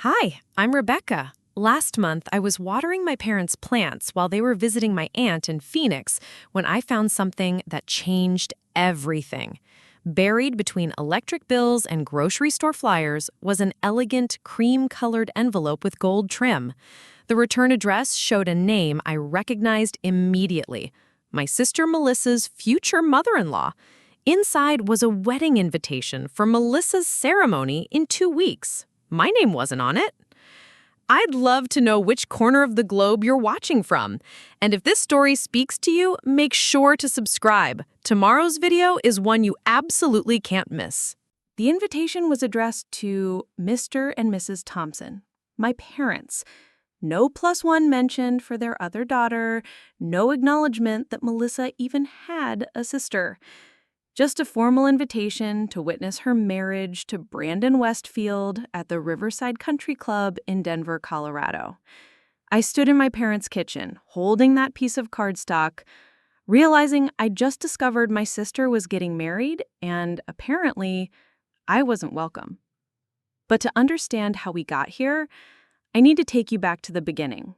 Hi, I'm Rebecca. Last month, I was watering my parents' plants while they were visiting my aunt in Phoenix when I found something that changed everything. Buried between electric bills and grocery store flyers was an elegant, cream-colored envelope with gold trim. The return address showed a name I recognized immediately: my sister Melissa's future mother-in-law. Inside was a wedding invitation for Melissa's ceremony in 2 weeks. My name wasn't on it. I'd love to know which corner of the globe you're watching from. And if this story speaks to you, make sure to subscribe. Tomorrow's video is one you absolutely can't miss. The invitation was addressed to Mr. and Mrs. Thompson, my parents. No +1 mentioned for their other daughter, no acknowledgement that Melissa even had a sister. Just a formal invitation to witness her marriage to Brandon Westfield at the Riverside Country Club in Denver, Colorado. I stood in my parents' kitchen, holding that piece of cardstock, realizing I just discovered my sister was getting married, and apparently, I wasn't welcome. But to understand how we got here, I need to take you back to the beginning.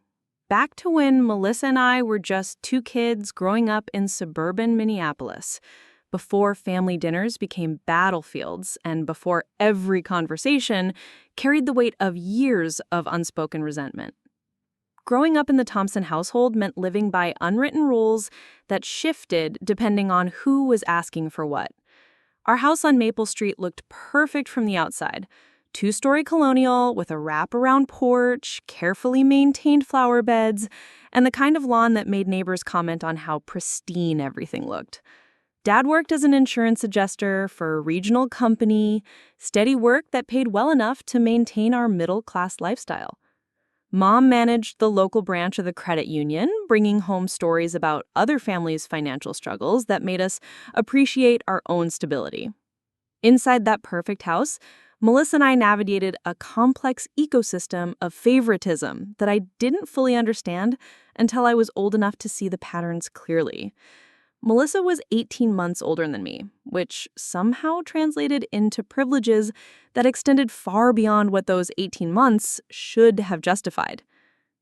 Back to when Melissa and I were just two kids growing up in suburban Minneapolis, before family dinners became battlefields and before every conversation carried the weight of years of unspoken resentment. Growing up in the Thompson household meant living by unwritten rules that shifted depending on who was asking for what. Our house on Maple Street looked perfect from the outside. Two-story colonial with a wraparound porch, carefully maintained flower beds, and the kind of lawn that made neighbors comment on how pristine everything looked. Dad worked as an insurance adjuster for a regional company, steady work that paid well enough to maintain our middle-class lifestyle. Mom managed the local branch of the credit union, bringing home stories about other families' financial struggles that made us appreciate our own stability. Inside that perfect house, Melissa and I navigated a complex ecosystem of favoritism that I didn't fully understand until I was old enough to see the patterns clearly. Melissa was 18 months older than me, which somehow translated into privileges that extended far beyond what those 18 months should have justified.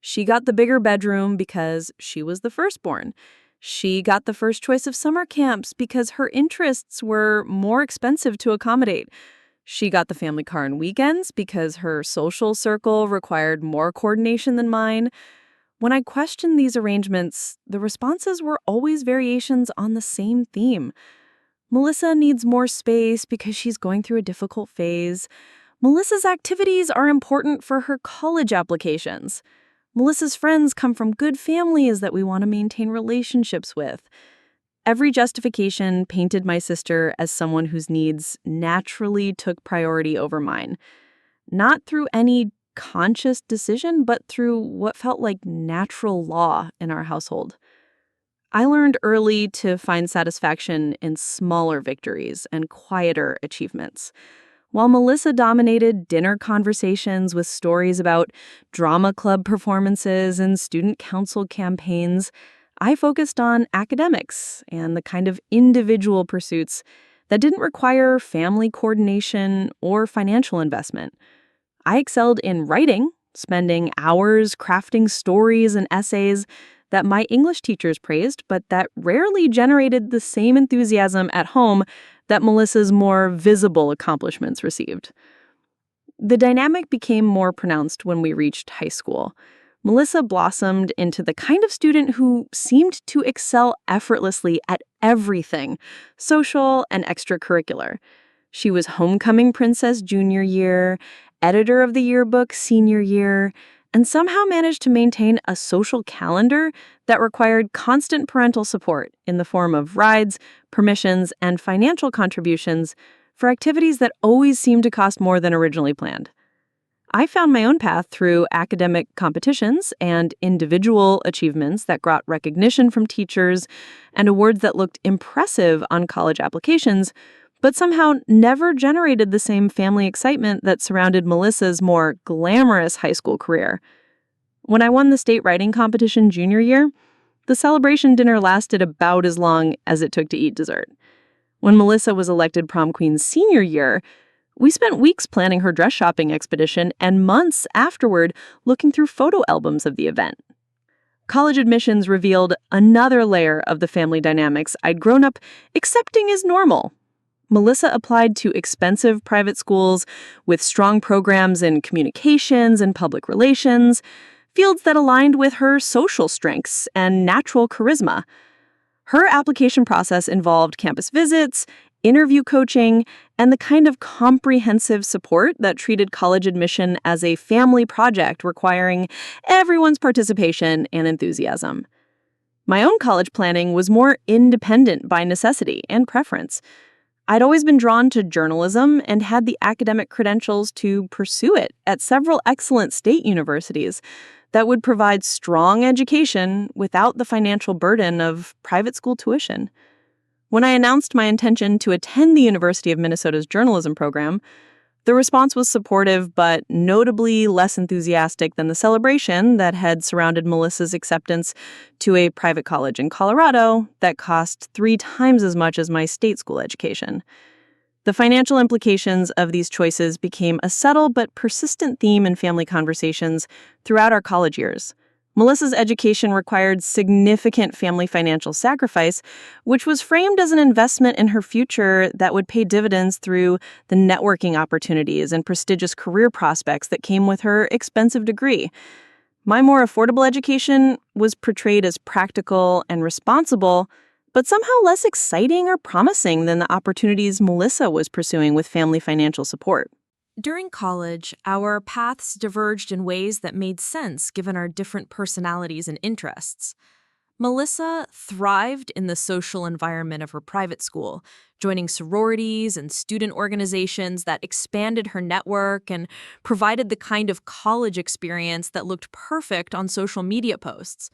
She got the bigger bedroom because she was the firstborn. She got the first choice of summer camps because her interests were more expensive to accommodate. She got the family car on weekends because her social circle required more coordination than mine. When I questioned these arrangements, the responses were always variations on the same theme. Melissa needs more space because she's going through a difficult phase. Melissa's activities are important for her college applications. Melissa's friends come from good families that we want to maintain relationships with. Every justification painted my sister as someone whose needs naturally took priority over mine. Not through any conscious decision, but through what felt like natural law in our household. I learned early to find satisfaction in smaller victories and quieter achievements. While Melissa dominated dinner conversations with stories about drama club performances and student council campaigns, I focused on academics and the kind of individual pursuits that didn't require family coordination or financial investment. I excelled in writing, spending hours crafting stories and essays that my English teachers praised, but that rarely generated the same enthusiasm at home that Melissa's more visible accomplishments received. The dynamic became more pronounced when we reached high school. Melissa blossomed into the kind of student who seemed to excel effortlessly at everything, social and extracurricular. She was homecoming princess junior year, editor of the yearbook senior year, and somehow managed to maintain a social calendar that required constant parental support in the form of rides, permissions, and financial contributions for activities that always seemed to cost more than originally planned. I found my own path through academic competitions and individual achievements that brought recognition from teachers and awards that looked impressive on college applications, but somehow never generated the same family excitement that surrounded Melissa's more glamorous high school career. When I won the state writing competition junior year, the celebration dinner lasted about as long as it took to eat dessert. When Melissa was elected prom queen senior year, We spent weeks planning her dress shopping expedition and months afterward looking through photo albums of the event. College admissions revealed another layer of the family dynamics I'd grown up accepting as normal. Melissa applied to expensive private schools with strong programs in communications and public relations, fields that aligned with her social strengths and natural charisma. Her application process involved campus visits, interview coaching, and the kind of comprehensive support that treated college admission as a family project requiring everyone's participation and enthusiasm. My own college planning was more independent by necessity and preference. I'd always been drawn to journalism and had the academic credentials to pursue it at several excellent state universities that would provide strong education without the financial burden of private school tuition. When I announced my intention to attend the University of Minnesota's journalism program, the response was supportive but notably less enthusiastic than the celebration that had surrounded Melissa's acceptance to a private college in Colorado that cost 3 times as much as my state school education. The financial implications of these choices became a subtle but persistent theme in family conversations throughout our college years. Melissa's education required significant family financial sacrifice, which was framed as an investment in her future that would pay dividends through the networking opportunities and prestigious career prospects that came with her expensive degree. My more affordable education was portrayed as practical and responsible, but somehow less exciting or promising than the opportunities Melissa was pursuing with family financial support. During college, our paths diverged in ways that made sense given our different personalities and interests. Melissa thrived in the social environment of her private school, joining sororities and student organizations that expanded her network and provided the kind of college experience that looked perfect on social media posts.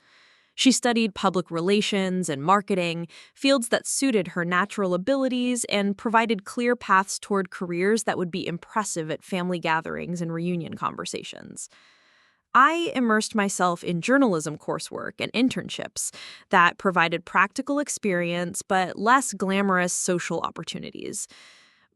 She studied public relations and marketing, fields that suited her natural abilities and provided clear paths toward careers that would be impressive at family gatherings and reunion conversations. I immersed myself in journalism coursework and internships that provided practical experience but less glamorous social opportunities.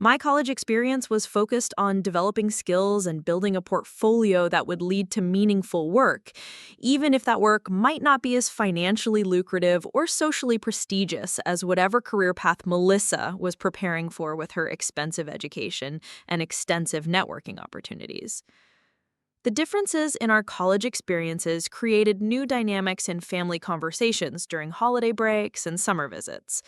My college experience was focused on developing skills and building a portfolio that would lead to meaningful work, even if that work might not be as financially lucrative or socially prestigious as whatever career path Melissa was preparing for with her expensive education and extensive networking opportunities. The differences in our college experiences created new dynamics in family conversations during holiday breaks and summer visits.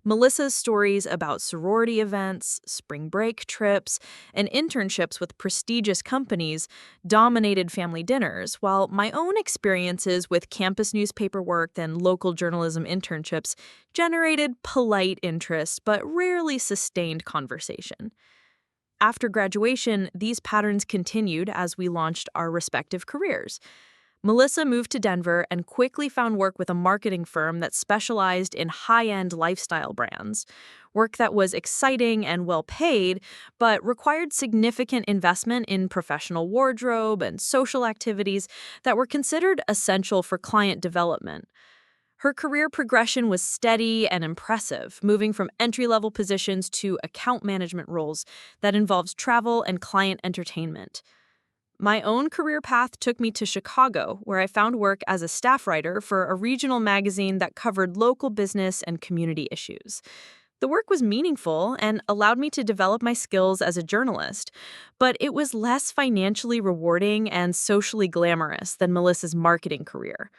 Melissa's stories about sorority events, spring break trips, and internships with prestigious companies dominated family dinners, while my own experiences with campus newspaper work and local journalism internships generated polite interest but rarely sustained conversation. After graduation, these patterns continued as we launched our respective careers. Melissa moved to Denver and quickly found work with a marketing firm that specialized in high-end lifestyle brands, work that was exciting and well-paid, but required significant investment in professional wardrobe and social activities that were considered essential for client development. Her career progression was steady and impressive, moving from entry-level positions to account management roles that involved travel and client entertainment. My own career path took me to Chicago, where I found work as a staff writer for a regional magazine that covered local business and community issues. The work was meaningful and allowed me to develop my skills as a journalist, but it was less financially rewarding and socially glamorous than Melissa's marketing career.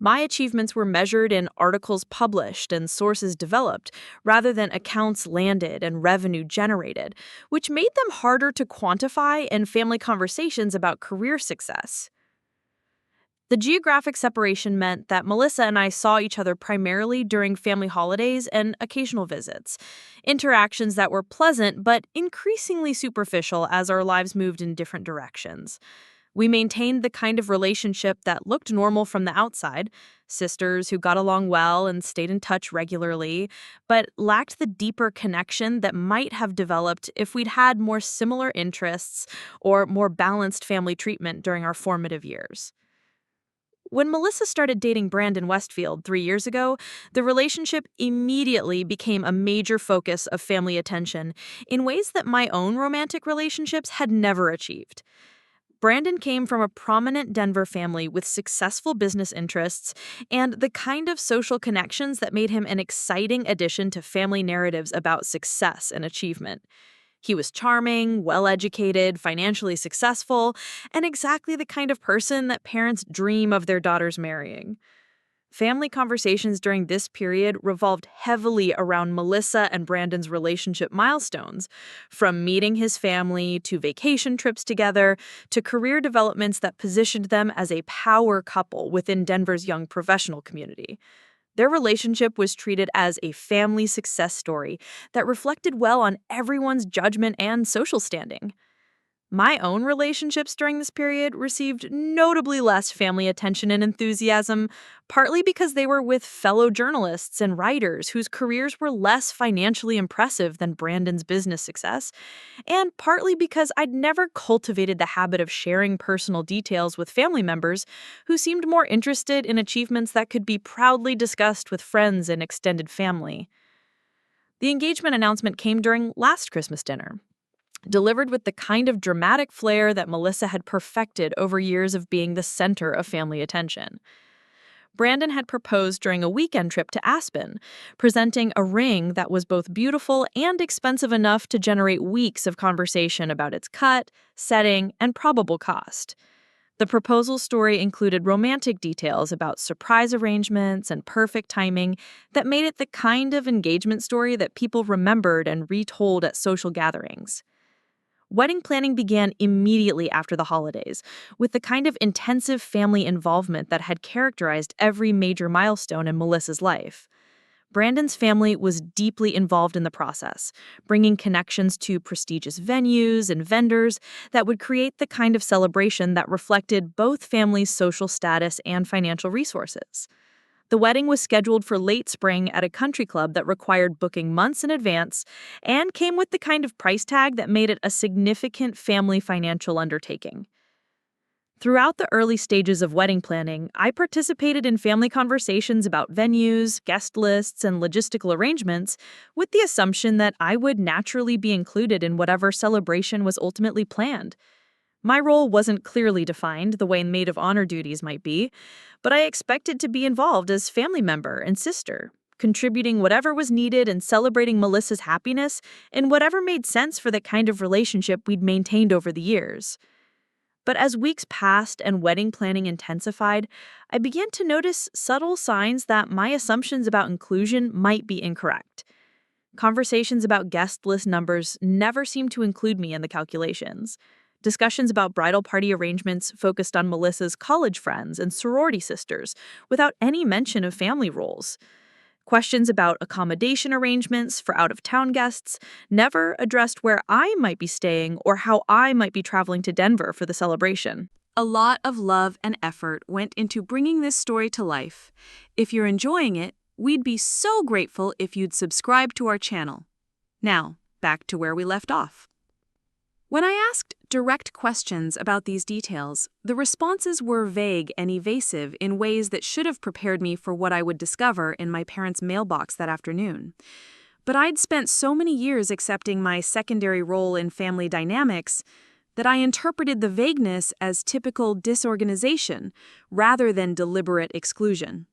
My achievements were measured in articles published and sources developed, rather than accounts landed and revenue generated, which made them harder to quantify in family conversations about career success. The geographic separation meant that Melissa and I saw each other primarily during family holidays and occasional visits, interactions that were pleasant but increasingly superficial as our lives moved in different directions. We maintained the kind of relationship that looked normal from the outside, sisters who got along well and stayed in touch regularly, but lacked the deeper connection that might have developed if we'd had more similar interests or more balanced family treatment during our formative years. when Melissa started dating Brandon Westfield 3 years ago, the relationship immediately became a major focus of family attention in ways that my own romantic relationships had never achieved. Brandon came from a prominent Denver family with successful business interests and the kind of social connections that made him an exciting addition to family narratives about success and achievement. He was charming, well-educated, financially successful, and exactly the kind of person that parents dream of their daughters marrying. Family conversations during this period revolved heavily around Melissa and Brandon's relationship milestones, from meeting his family to vacation trips together to career developments that positioned them as a power couple within Denver's young professional community. Their relationship was treated as a family success story that reflected well on everyone's judgment and social standing. My own relationships during this period received notably less family attention and enthusiasm, partly because they were with fellow journalists and writers whose careers were less financially impressive than Brandon's business success, and partly because I'd never cultivated the habit of sharing personal details with family members who seemed more interested in achievements that could be proudly discussed with friends and extended family. The engagement announcement came during last Christmas dinner, delivered with the kind of dramatic flair that Melissa had perfected over years of being the center of family attention. Brandon had proposed during a weekend trip to Aspen, presenting a ring that was both beautiful and expensive enough to generate weeks of conversation about its cut, setting, and probable cost. The proposal story included romantic details about surprise arrangements and perfect timing that made it the kind of engagement story that people remembered and retold at social gatherings. Wedding planning began immediately after the holidays, with the kind of intensive family involvement that had characterized every major milestone in Melissa's life. Brandon's family was deeply involved in the process, bringing connections to prestigious venues and vendors that would create the kind of celebration that reflected both families' social status and financial resources. The wedding was scheduled for late spring at a country club that required booking months in advance and came with the kind of price tag that made it a significant family financial undertaking. Throughout the early stages of wedding planning, I participated in family conversations about venues, guest lists, and logistical arrangements with the assumption that I would naturally be included in whatever celebration was ultimately planned. My role wasn't clearly defined the way maid of honor duties might be, but I expected to be involved as family member and sister, contributing whatever was needed and celebrating Melissa's happiness in whatever made sense for the kind of relationship we'd maintained over the years. But as weeks passed and wedding planning intensified, I began to notice subtle signs that my assumptions about inclusion might be incorrect. Conversations about guest list numbers never seemed to include me in the calculations. Discussions about bridal party arrangements focused on Melissa's college friends and sorority sisters, without any mention of family roles. Questions about accommodation arrangements for out-of-town guests never addressed where I might be staying or how I might be traveling to Denver for the celebration. A lot of love and effort went into bringing this story to life. If you're enjoying it, we'd be so grateful if you'd subscribe to our channel. Now, back to where we left off. When I asked direct questions about these details, the responses were vague and evasive in ways that should have prepared me for what I would discover in my parents' mailbox that afternoon. But I'd spent so many years accepting my secondary role in family dynamics that I interpreted the vagueness as typical disorganization rather than deliberate exclusion.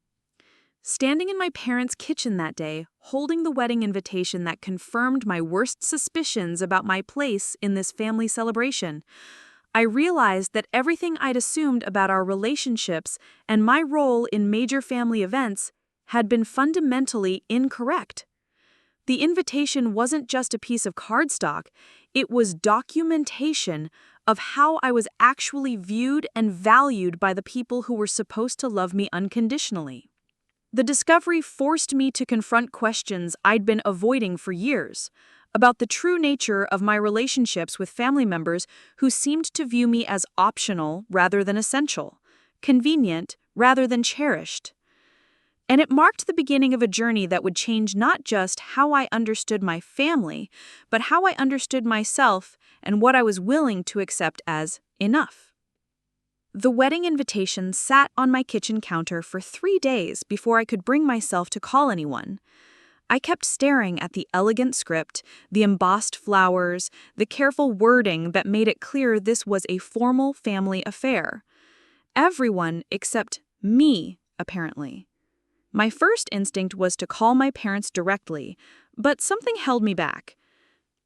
Standing in my parents' kitchen that day, holding the wedding invitation that confirmed my worst suspicions about my place in this family celebration, I realized that everything I'd assumed about our relationships and my role in major family events had been fundamentally incorrect. The invitation wasn't just a piece of cardstock, it was documentation of how I was actually viewed and valued by the people who were supposed to love me unconditionally. The discovery forced me to confront questions I'd been avoiding for years about the true nature of my relationships with family members who seemed to view me as optional rather than essential, convenient rather than cherished. And it marked the beginning of a journey that would change not just how I understood my family, but how I understood myself and what I was willing to accept as enough. The wedding invitation sat on my kitchen counter for 3 days before I could bring myself to call anyone. I kept staring at the elegant script, the embossed flowers, the careful wording that made it clear this was a formal family affair. Everyone except me, apparently. My first instinct was to call my parents directly, but something held me back.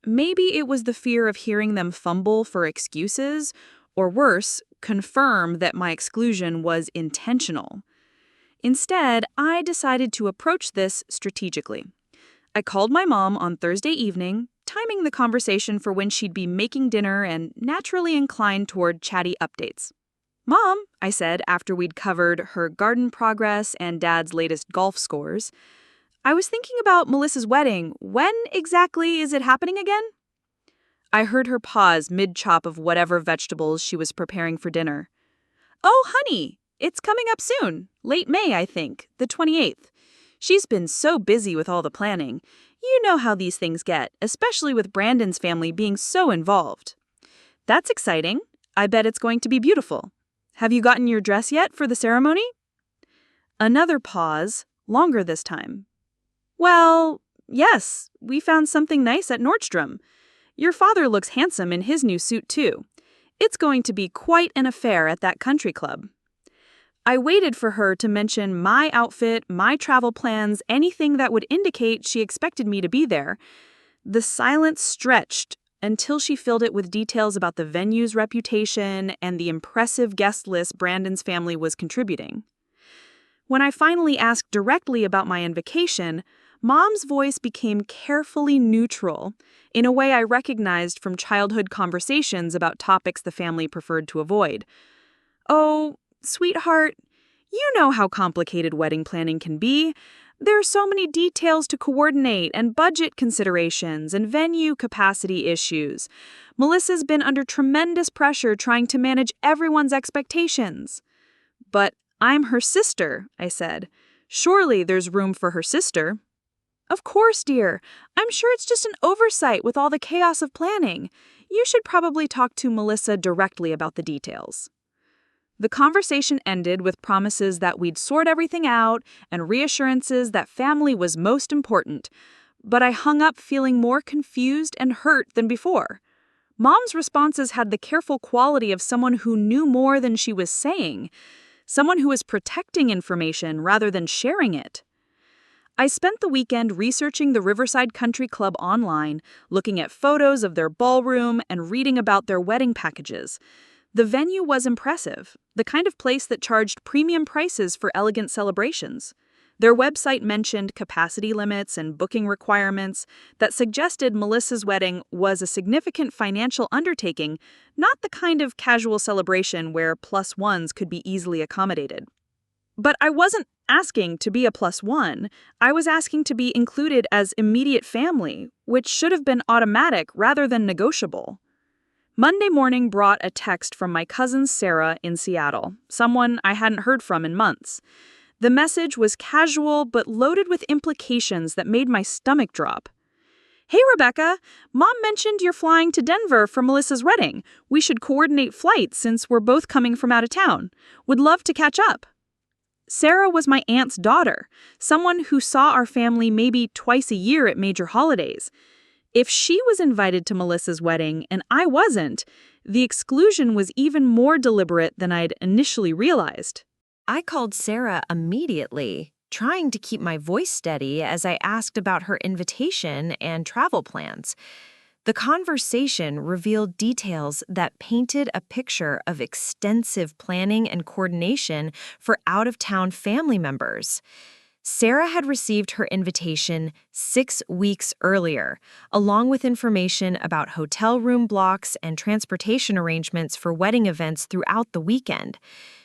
Maybe it was the fear of hearing them fumble for excuses, or worse, confirm that my exclusion was intentional. Instead, I decided to approach this strategically. I called my mom on Thursday evening, timing the conversation for when she'd be making dinner and naturally inclined toward chatty updates. "Mom," I said after we'd covered her garden progress and Dad's latest golf scores, "I was thinking about Melissa's wedding. When exactly is it happening again?" I heard her pause mid-chop of whatever vegetables she was preparing for dinner. "Oh, honey, it's coming up soon. Late May, I think, the 28th. She's been so busy with all the planning. You know how these things get, especially with Brandon's family being so involved." "That's exciting. I bet it's going to be beautiful. Have you gotten your dress yet for the ceremony?" Another pause, longer this time. "Well, yes, we found something nice at Nordstrom. Your father looks handsome in his new suit, too. It's going to be quite an affair at that country club." I waited for her to mention my outfit, my travel plans, anything that would indicate she expected me to be there. The silence stretched until she filled it with details about the venue's reputation and the impressive guest list Brandon's family was contributing. When I finally asked directly about my invocation, Mom's voice became carefully neutral, in a way I recognized from childhood conversations about topics the family preferred to avoid. "Oh, sweetheart, you know how complicated wedding planning can be. There are so many details to coordinate and budget considerations and venue capacity issues. Melissa's been under tremendous pressure trying to manage everyone's expectations." "But I'm her sister," I said. "Surely there's room for her sister." "Of course, dear. I'm sure it's just an oversight with all the chaos of planning. You should probably talk to Melissa directly about the details." The conversation ended with promises that we'd sort everything out and reassurances that family was most important, but I hung up feeling more confused and hurt than before. Mom's responses had the careful quality of someone who knew more than she was saying, someone who was protecting information rather than sharing it. I spent the weekend researching the Riverside Country Club online, looking at photos of their ballroom and reading about their wedding packages. The venue was impressive, the kind of place that charged premium prices for elegant celebrations. Their website mentioned capacity limits and booking requirements that suggested Melissa's wedding was a significant financial undertaking, not the kind of casual celebration where plus ones could be easily accommodated. But I wasn't asking to be a plus one. I was asking to be included as immediate family, which should have been automatic rather than negotiable. Monday morning brought a text from my cousin Sarah in Seattle, someone I hadn't heard from in months. The message was casual but loaded with implications that made my stomach drop. "Hey, Rebecca, Mom mentioned you're flying to Denver for Melissa's wedding. We should coordinate flights since we're both coming from out of town. Would love to catch up." Sarah was my aunt's daughter, someone who saw our family maybe twice a year at major holidays. If she was invited to Melissa's wedding and I wasn't, the exclusion was even more deliberate than I'd initially realized. I called Sarah immediately, trying to keep my voice steady as I asked about her invitation and travel plans. The conversation revealed details that painted a picture of extensive planning and coordination for out-of-town family members. Sarah had received her invitation 6 weeks earlier, along with information about hotel room blocks and transportation arrangements for wedding events throughout the weekend.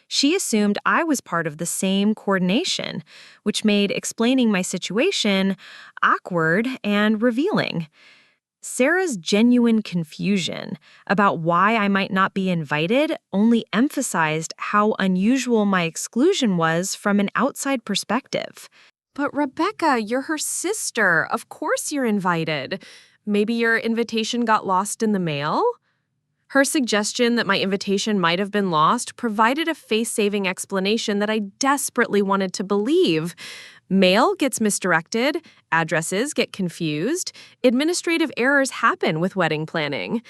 She assumed I was part of the same coordination, which made explaining my situation awkward and revealing. Sarah's genuine confusion about why I might not be invited only emphasized how unusual my exclusion was from an outside perspective. "But Rebecca, you're her sister. Of course you're invited. Maybe your invitation got lost in the mail?" Her suggestion that my invitation might have been lost provided a face-saving explanation that I desperately wanted to believe. Mail gets misdirected, addresses get confused, administrative errors happen with wedding planning.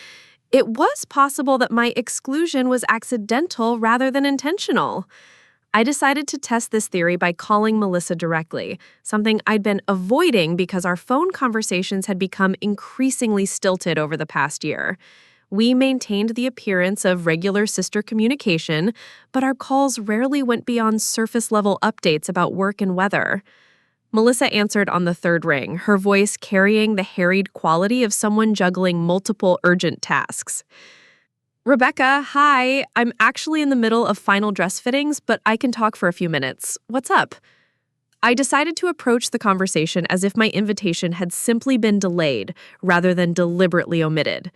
It was possible that my exclusion was accidental rather than intentional. I decided to test this theory by calling Melissa directly, something I'd been avoiding because our phone conversations had become increasingly stilted over the past year. We maintained the appearance of regular sister communication, but our calls rarely went beyond surface-level updates about work and weather. Melissa answered on the third ring, her voice carrying the harried quality of someone juggling multiple urgent tasks. "Rebecca, hi. I'm actually in the middle of final dress fittings, but I can talk for a few minutes. What's up?" I decided to approach the conversation as if my invitation had simply been delayed rather than deliberately omitted.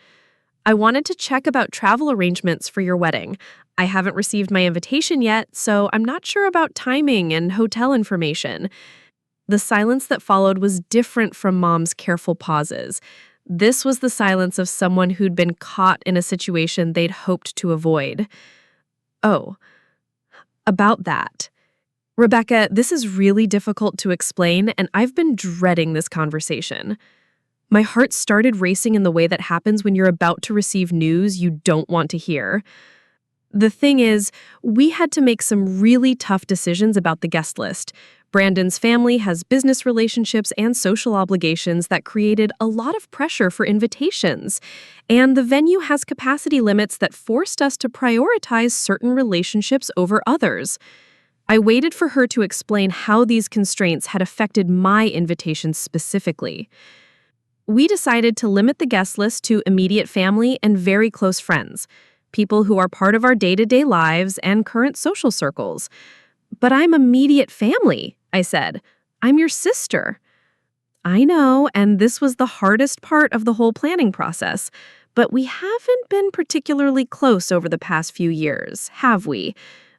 "I wanted to check about travel arrangements for your wedding. I haven't received my invitation yet, so I'm not sure about timing and hotel information." The silence that followed was different from Mom's careful pauses. This was the silence of someone who'd been caught in a situation they'd hoped to avoid. "Oh, about that. Rebecca, this is really difficult to explain, and I've been dreading this conversation." My heart started racing in the way that happens when you're about to receive news you don't want to hear. The thing is, we had to make some really tough decisions about the guest list. Brandon's family has business relationships and social obligations that created a lot of pressure for invitations, and the venue has capacity limits that forced us to prioritize certain relationships over others. I waited for her to explain how these constraints had affected my invitations specifically. We decided to limit the guest list to immediate family and very close friends, people who are part of our day-to-day lives and current social circles. "But I'm immediate family," I said. "I'm your sister." I know, and this was the hardest part of the whole planning process, but we haven't been particularly close over the past few years, have we?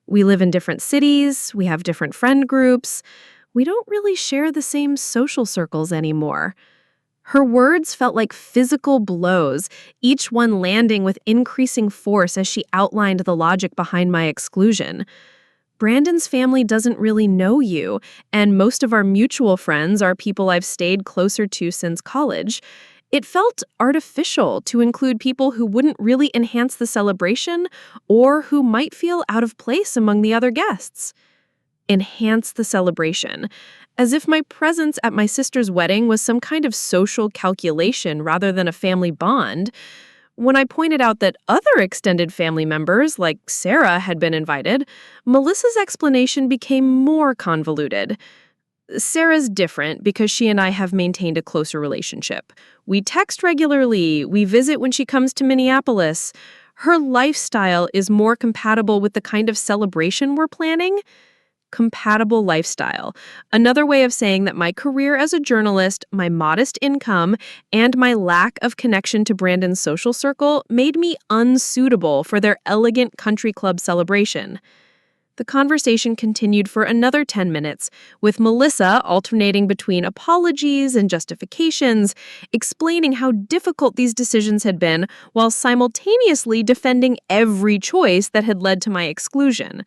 We live in different cities, we have different friend groups, we don't really share the same social circles anymore. Her words felt like physical blows, each one landing with increasing force as she outlined the logic behind my exclusion. "Brandon's family doesn't really know you, and most of our mutual friends are people I've stayed closer to since college. It felt artificial to include people who wouldn't really enhance the celebration or who might feel out of place among the other guests." Enhance the celebration, as if my presence at my sister's wedding was some kind of social calculation rather than a family bond. When I pointed out that other extended family members, like Sarah, had been invited, Melissa's explanation became more convoluted. "Sarah's different because she and I have maintained a closer relationship. We text regularly, we visit when she comes to Minneapolis. Her lifestyle is more compatible with the kind of celebration we're planning." Compatible lifestyle. Another way of saying that my career as a journalist, my modest income, and my lack of connection to Brandon's social circle made me unsuitable for their elegant country club celebration. The conversation continued for another 10 minutes, with Melissa alternating between apologies and justifications, explaining how difficult these decisions had been while simultaneously defending every choice that had led to my exclusion.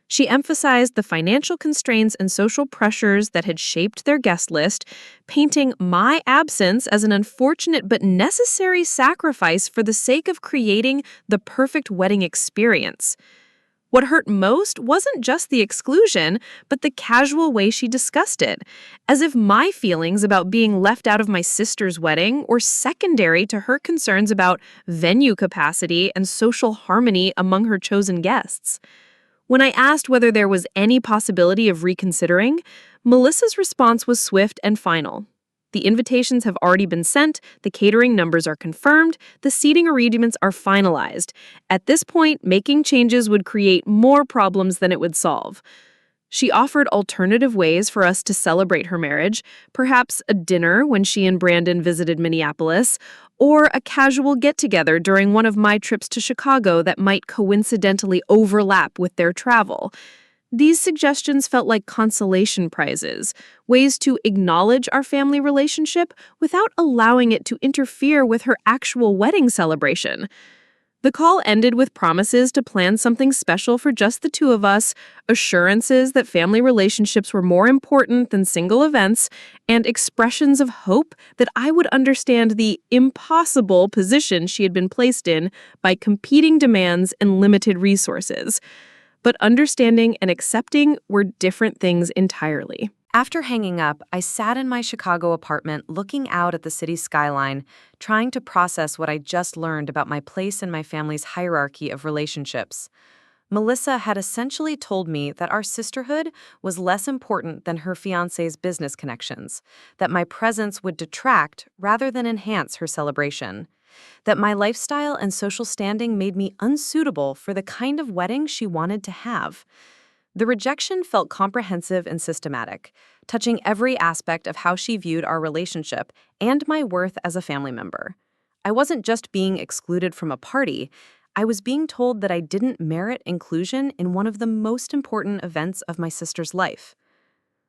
She emphasized the financial constraints and social pressures that had shaped their guest list, painting my absence as an unfortunate but necessary sacrifice for the sake of creating the perfect wedding experience. What hurt most wasn't just the exclusion, but the casual way she discussed it, as if my feelings about being left out of my sister's wedding were secondary to her concerns about venue capacity and social harmony among her chosen guests. When I asked whether there was any possibility of reconsidering, Melissa's response was swift and final. "The invitations have already been sent, the catering numbers are confirmed, the seating arrangements are finalized. At this point, making changes would create more problems than it would solve." She offered alternative ways for us to celebrate her marriage, perhaps a dinner when she and Brandon visited Minneapolis, or a casual get-together during one of my trips to Chicago that might coincidentally overlap with their travel. These suggestions felt like consolation prizes, ways to acknowledge our family relationship without allowing it to interfere with her actual wedding celebration. The call ended with promises to plan something special for just the two of us, assurances that family relationships were more important than single events, and expressions of hope that I would understand the impossible position she had been placed in by competing demands and limited resources. But understanding and accepting were different things entirely. After hanging up, I sat in my Chicago apartment looking out at the city skyline, trying to process what I just learned about my place in my family's hierarchy of relationships. Melissa had essentially told me that our sisterhood was less important than her fiancé's business connections, that my presence would detract rather than enhance her celebration, that my lifestyle and social standing made me unsuitable for the kind of wedding she wanted to have. The rejection felt comprehensive and systematic, touching every aspect of how she viewed our relationship and my worth as a family member. I wasn't just being excluded from a party, I was being told that I didn't merit inclusion in one of the most important events of my sister's life.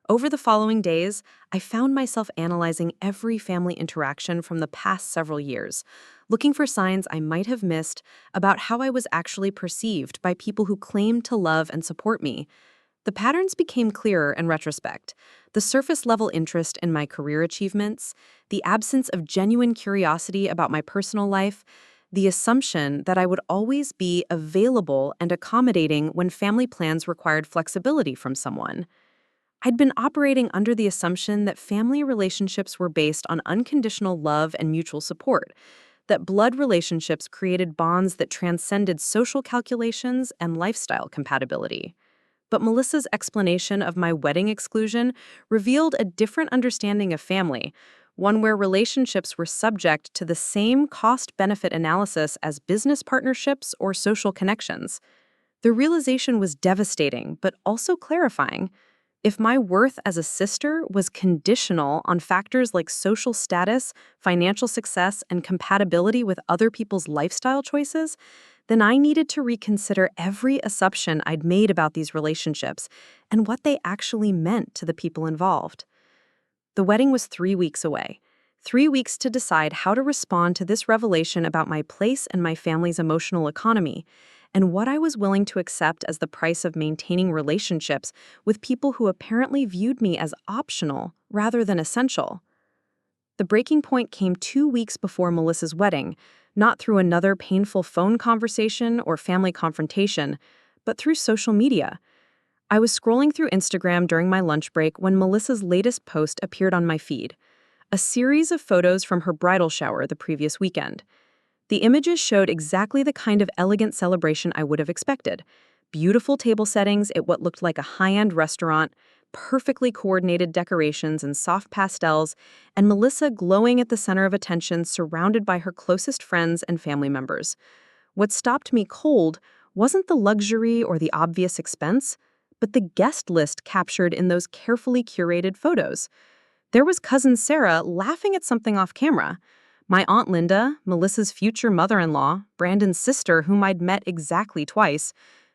Over the following days, I found myself analyzing every family interaction from the past several years, looking for signs I might have missed about how I was actually perceived by people who claimed to love and support me. The patterns became clearer in retrospect. The surface-level interest in my career achievements, the absence of genuine curiosity about my personal life, the assumption that I would always be available and accommodating when family plans required flexibility from someone. I'd been operating under the assumption that family relationships were based on unconditional love and mutual support, that blood relationships created bonds that transcended social calculations and lifestyle compatibility. But Melissa's explanation of my wedding exclusion revealed a different understanding of family, one where relationships were subject to the same cost-benefit analysis as business partnerships or social connections. The realization was devastating, but also clarifying. If my worth as a sister was conditional on factors like social status, financial success, and compatibility with other people's lifestyle choices, then I needed to reconsider every assumption I'd made about these relationships and what they actually meant to the people involved. The wedding was 3 weeks away. 3 weeks to decide how to respond to this revelation about my place and my family's emotional economy, and what I was willing to accept as the price of maintaining relationships with people who apparently viewed me as optional rather than essential. The breaking point came 2 weeks before Melissa's wedding, not through another painful phone conversation or family confrontation, but through social media. I was scrolling through Instagram during my lunch break when Melissa's latest post appeared on my feed, a series of photos from her bridal shower the previous weekend. The images showed exactly the kind of elegant celebration I would have expected. Beautiful table settings at what looked like a high-end restaurant, perfectly coordinated decorations and soft pastels, and Melissa glowing at the center of attention surrounded by her closest friends and family members. What stopped me cold wasn't the luxury or the obvious expense, but the guest list captured in those carefully curated photos. There was cousin Sarah laughing at something off camera. My Aunt Linda, Melissa's future mother-in-law, Brandon's sister whom I'd met exactly twice,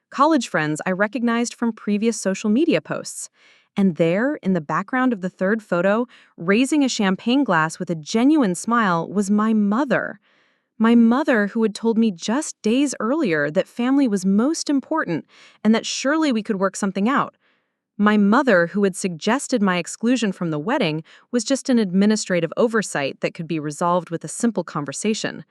college friends I recognized from previous social media posts. And there, in the background of the third photo, raising a champagne glass with a genuine smile, was my mother. My mother who had told me just days earlier that family was most important and that surely we could work something out. My mother, who had suggested my exclusion from the wedding, was just an administrative oversight that could be resolved with a simple conversation.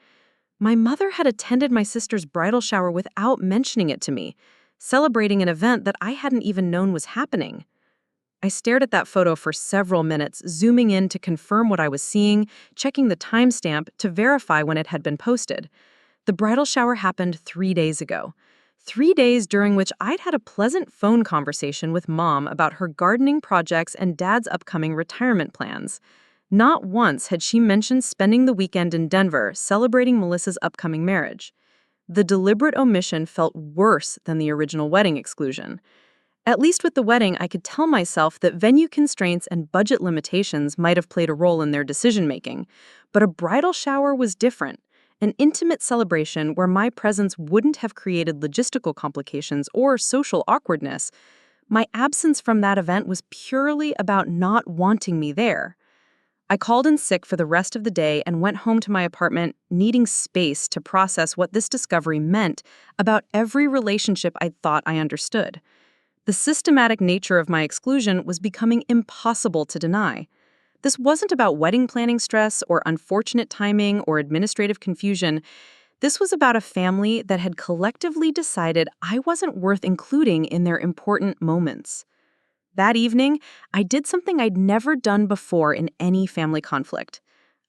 My mother had attended my sister's bridal shower without mentioning it to me, celebrating an event that I hadn't even known was happening. I stared at that photo for several minutes, zooming in to confirm what I was seeing, checking the timestamp to verify when it had been posted. The bridal shower happened 3 days ago. 3 days during which I'd had a pleasant phone conversation with Mom about her gardening projects and Dad's upcoming retirement plans. Not once had she mentioned spending the weekend in Denver celebrating Melissa's upcoming marriage. The deliberate omission felt worse than the original wedding exclusion. At least with the wedding, I could tell myself that venue constraints and budget limitations might have played a role in their decision-making, but a bridal shower was different. An intimate celebration where my presence wouldn't have created logistical complications or social awkwardness. My absence from that event was purely about not wanting me there. I called in sick for the rest of the day and went home to my apartment, needing space to process what this discovery meant about every relationship I thought I understood. The systematic nature of my exclusion was becoming impossible to deny. This wasn't about wedding planning stress or unfortunate timing or administrative confusion. This was about a family that had collectively decided I wasn't worth including in their important moments. That evening, I did something I'd never done before in any family conflict.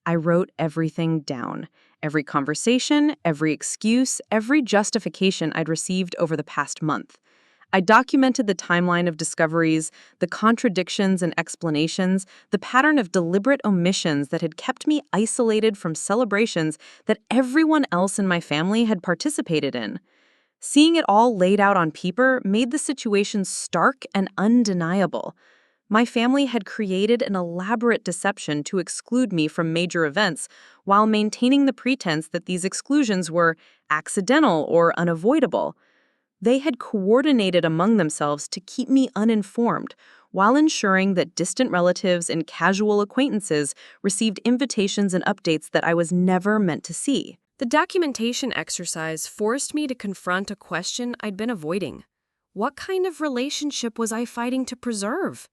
I wrote everything down. Every conversation, every excuse, every justification I'd received over the past month. I documented the timeline of discoveries, the contradictions and explanations, the pattern of deliberate omissions that had kept me isolated from celebrations that everyone else in my family had participated in. Seeing it all laid out on paper made the situation stark and undeniable. My family had created an elaborate deception to exclude me from major events while maintaining the pretense that these exclusions were accidental or unavoidable. They had coordinated among themselves to keep me uninformed, while ensuring that distant relatives and casual acquaintances received invitations and updates that I was never meant to see. The documentation exercise forced me to confront a question I'd been avoiding. What kind of relationship was I fighting to preserve?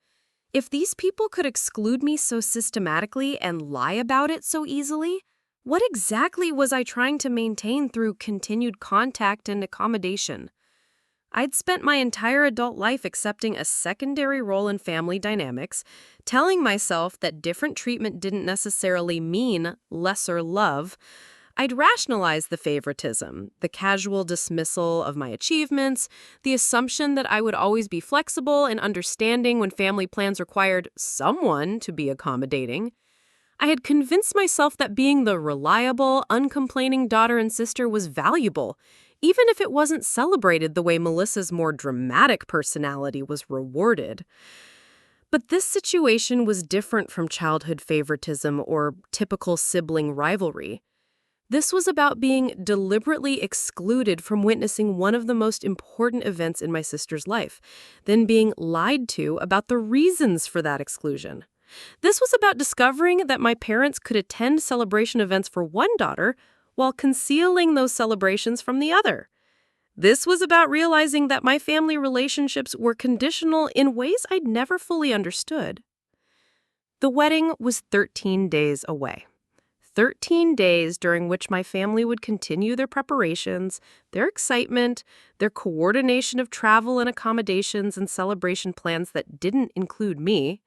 If these people could exclude me so systematically and lie about it so easily, what exactly was I trying to maintain through continued contact and accommodation? I'd spent my entire adult life accepting a secondary role in family dynamics, telling myself that different treatment didn't necessarily mean lesser love. I'd rationalize the favoritism, the casual dismissal of my achievements, the assumption that I would always be flexible and understanding when family plans required someone to be accommodating. I had convinced myself that being the reliable, uncomplaining daughter and sister was valuable, even if it wasn't celebrated the way Melissa's more dramatic personality was rewarded. But this situation was different from childhood favoritism or typical sibling rivalry. This was about being deliberately excluded from witnessing one of the most important events in my sister's life, then being lied to about the reasons for that exclusion. This was about discovering that my parents could attend celebration events for one daughter while concealing those celebrations from the other. This was about realizing that my family relationships were conditional in ways I'd never fully understood. The wedding was 13 days away. 13 days during which my family would continue their preparations, their excitement, their coordination of travel and accommodations and celebration plans that didn't include me.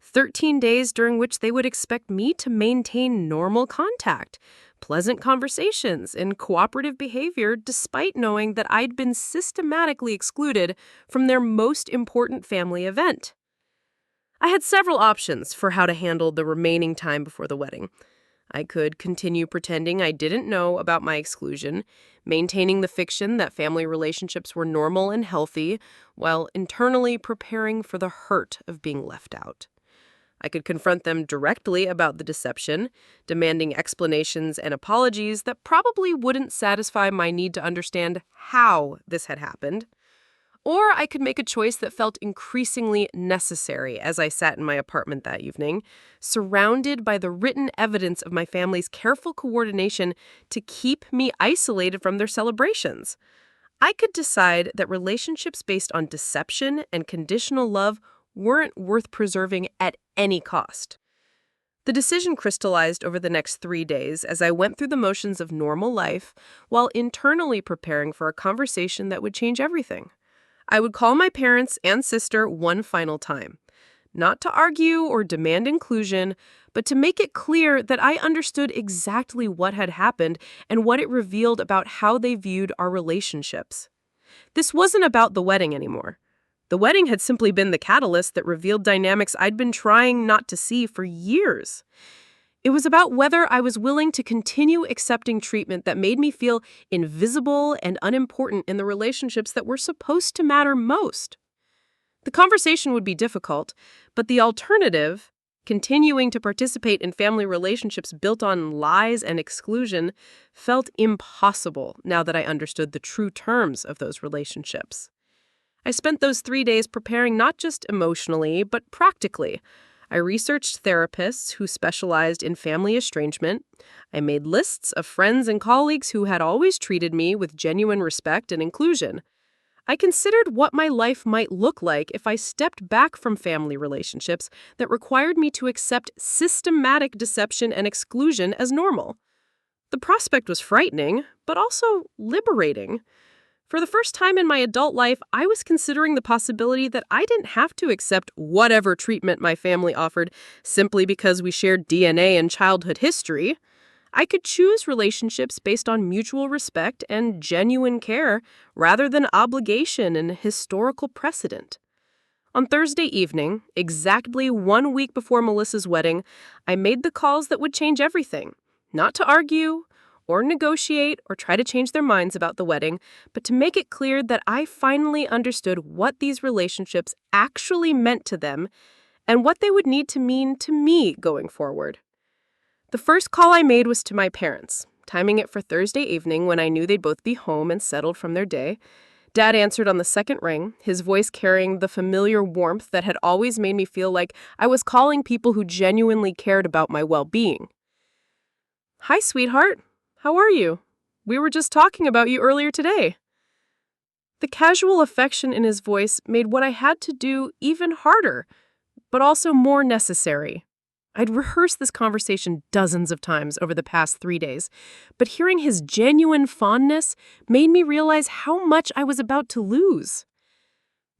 13 days during which they would expect me to maintain normal contact, pleasant conversations, and cooperative behavior despite knowing that I'd been systematically excluded from their most important family event. I had several options for how to handle the remaining time before the wedding. I could continue pretending I didn't know about my exclusion, maintaining the fiction that family relationships were normal and healthy, while internally preparing for the hurt of being left out. I could confront them directly about the deception, demanding explanations and apologies that probably wouldn't satisfy my need to understand how this had happened. Or I could make a choice that felt increasingly necessary as I sat in my apartment that evening, surrounded by the written evidence of my family's careful coordination to keep me isolated from their celebrations. I could decide that relationships based on deception and conditional love weren't worth preserving at any cost. The decision crystallized over the next 3 days as I went through the motions of normal life while internally preparing for a conversation that would change everything. I would call my parents and sister one final time, not to argue or demand inclusion, but to make it clear that I understood exactly what had happened and what it revealed about how they viewed our relationships. This wasn't about the wedding anymore. The wedding had simply been the catalyst that revealed dynamics I'd been trying not to see for years. It was about whether I was willing to continue accepting treatment that made me feel invisible and unimportant in the relationships that were supposed to matter most. The conversation would be difficult, but the alternative, continuing to participate in family relationships built on lies and exclusion, felt impossible now that I understood the true terms of those relationships. I spent those 3 days preparing not just emotionally, but practically. I researched therapists who specialized in family estrangement. I made lists of friends and colleagues who had always treated me with genuine respect and inclusion. I considered what my life might look like if I stepped back from family relationships that required me to accept systematic deception and exclusion as normal. The prospect was frightening, but also liberating. For the first time in my adult life, I was considering the possibility that I didn't have to accept whatever treatment my family offered simply because we shared DNA and childhood history. I could choose relationships based on mutual respect and genuine care rather than obligation and historical precedent. On Thursday evening, exactly 1 week before Melissa's wedding, I made the calls that would change everything. Not to argue or negotiate or try to change their minds about the wedding, but to make it clear that I finally understood what these relationships actually meant to them and what they would need to mean to me going forward. The first call I made was to my parents, timing it for Thursday evening when I knew they'd both be home and settled from their day. Dad answered on the second ring, his voice carrying the familiar warmth that had always made me feel like I was calling people who genuinely cared about my well-being. "Hi, sweetheart. How are you? We were just talking about you earlier today." The casual affection in his voice made what I had to do even harder, but also more necessary. I'd rehearsed this conversation dozens of times over the past 3 days, but hearing his genuine fondness made me realize how much I was about to lose.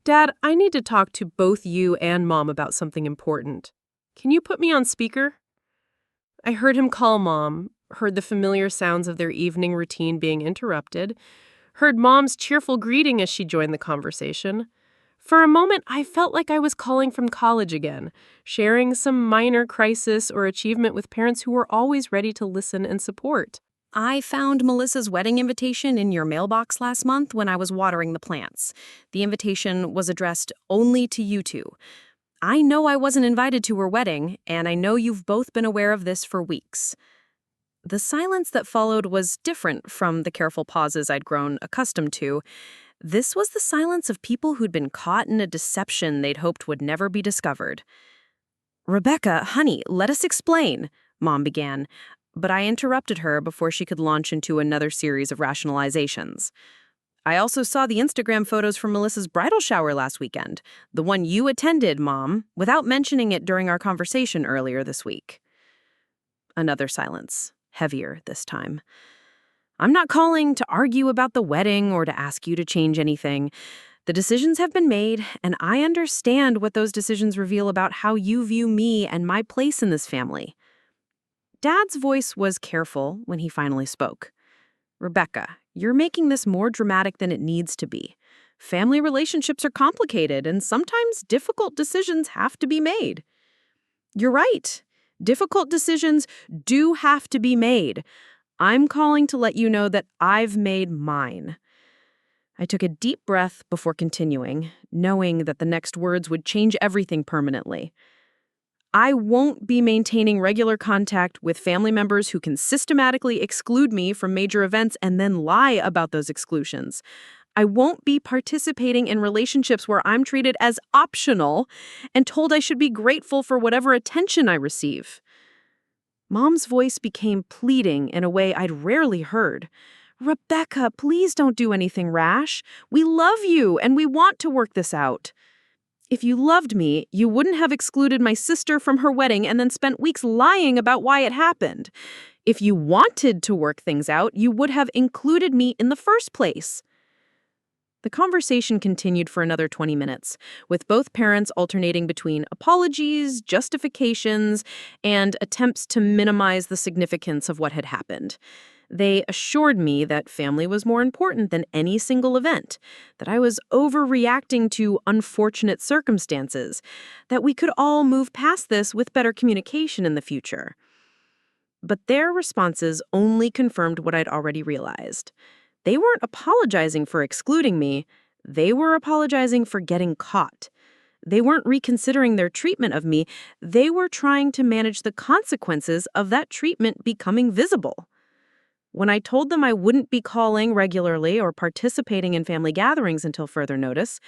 "Dad, I need to talk to both you and Mom about something important. Can you put me on speaker?" I heard him call Mom, heard the familiar sounds of their evening routine being interrupted, heard Mom's cheerful greeting as she joined the conversation. For a moment, I felt like I was calling from college again, sharing some minor crisis or achievement with parents who were always ready to listen and support. I found Melissa's wedding invitation in your mailbox last month when I was watering the plants. The invitation was addressed only to you two. I know I wasn't invited to her wedding, and I know you've both been aware of this for weeks. The silence that followed was different from the careful pauses I'd grown accustomed to. This was the silence of people who'd been caught in a deception they'd hoped would never be discovered. "Rebecca, honey, let us explain," Mom began, but I interrupted her before she could launch into another series of rationalizations. "I also saw the Instagram photos from Melissa's bridal shower last weekend, the one you attended, Mom, without mentioning it during our conversation earlier this week." Another silence, heavier this time. "I'm not calling to argue about the wedding or to ask you to change anything. The decisions have been made, and I understand what those decisions reveal about how you view me and my place in this family." Dad's voice was careful when he finally spoke. "Rebecca, you're making this more dramatic than it needs to be. Family relationships are complicated, and sometimes difficult decisions have to be made." "You're right. Difficult decisions do have to be made. I'm calling to let you know that I've made mine." I took a deep breath before continuing, knowing that the next words would change everything permanently. "I won't be maintaining regular contact with family members who can systematically exclude me from major events and then lie about those exclusions. I won't be participating in relationships where I'm treated as optional and told I should be grateful for whatever attention I receive." Mom's voice became pleading in a way I'd rarely heard. "Rebecca, please don't do anything rash. We love you, and we want to work this out. If you loved me, you wouldn't have excluded my sister from her wedding and then spent weeks lying about why it happened. If you wanted to work things out, you would have included me in the first place." The conversation continued for another 20 minutes, with both parents alternating between apologies, justifications, and attempts to minimize the significance of what had happened. They assured me that family was more important than any single event, that I was overreacting to unfortunate circumstances, that we could all move past this with better communication in the future. But their responses only confirmed what I'd already realized. They weren't apologizing for excluding me. They were apologizing for getting caught. They weren't reconsidering their treatment of me. They were trying to manage the consequences of that treatment becoming visible. When I told them I wouldn't be calling regularly or participating in family gatherings until further notice,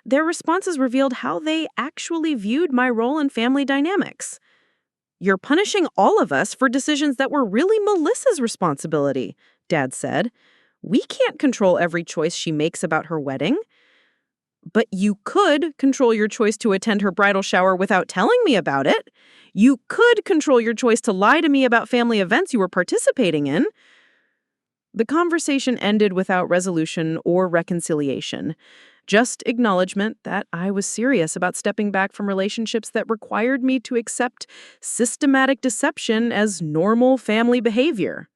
their responses revealed how they actually viewed my role in family dynamics. "You're punishing all of us for decisions that were really Melissa's responsibility," Dad said. "We can't control every choice she makes about her wedding." "But you could control your choice to attend her bridal shower without telling me about it. You could control your choice to lie to me about family events you were participating in." The conversation ended without resolution or reconciliation, just acknowledgement that I was serious about stepping back from relationships that required me to accept systematic deception as normal family behavior.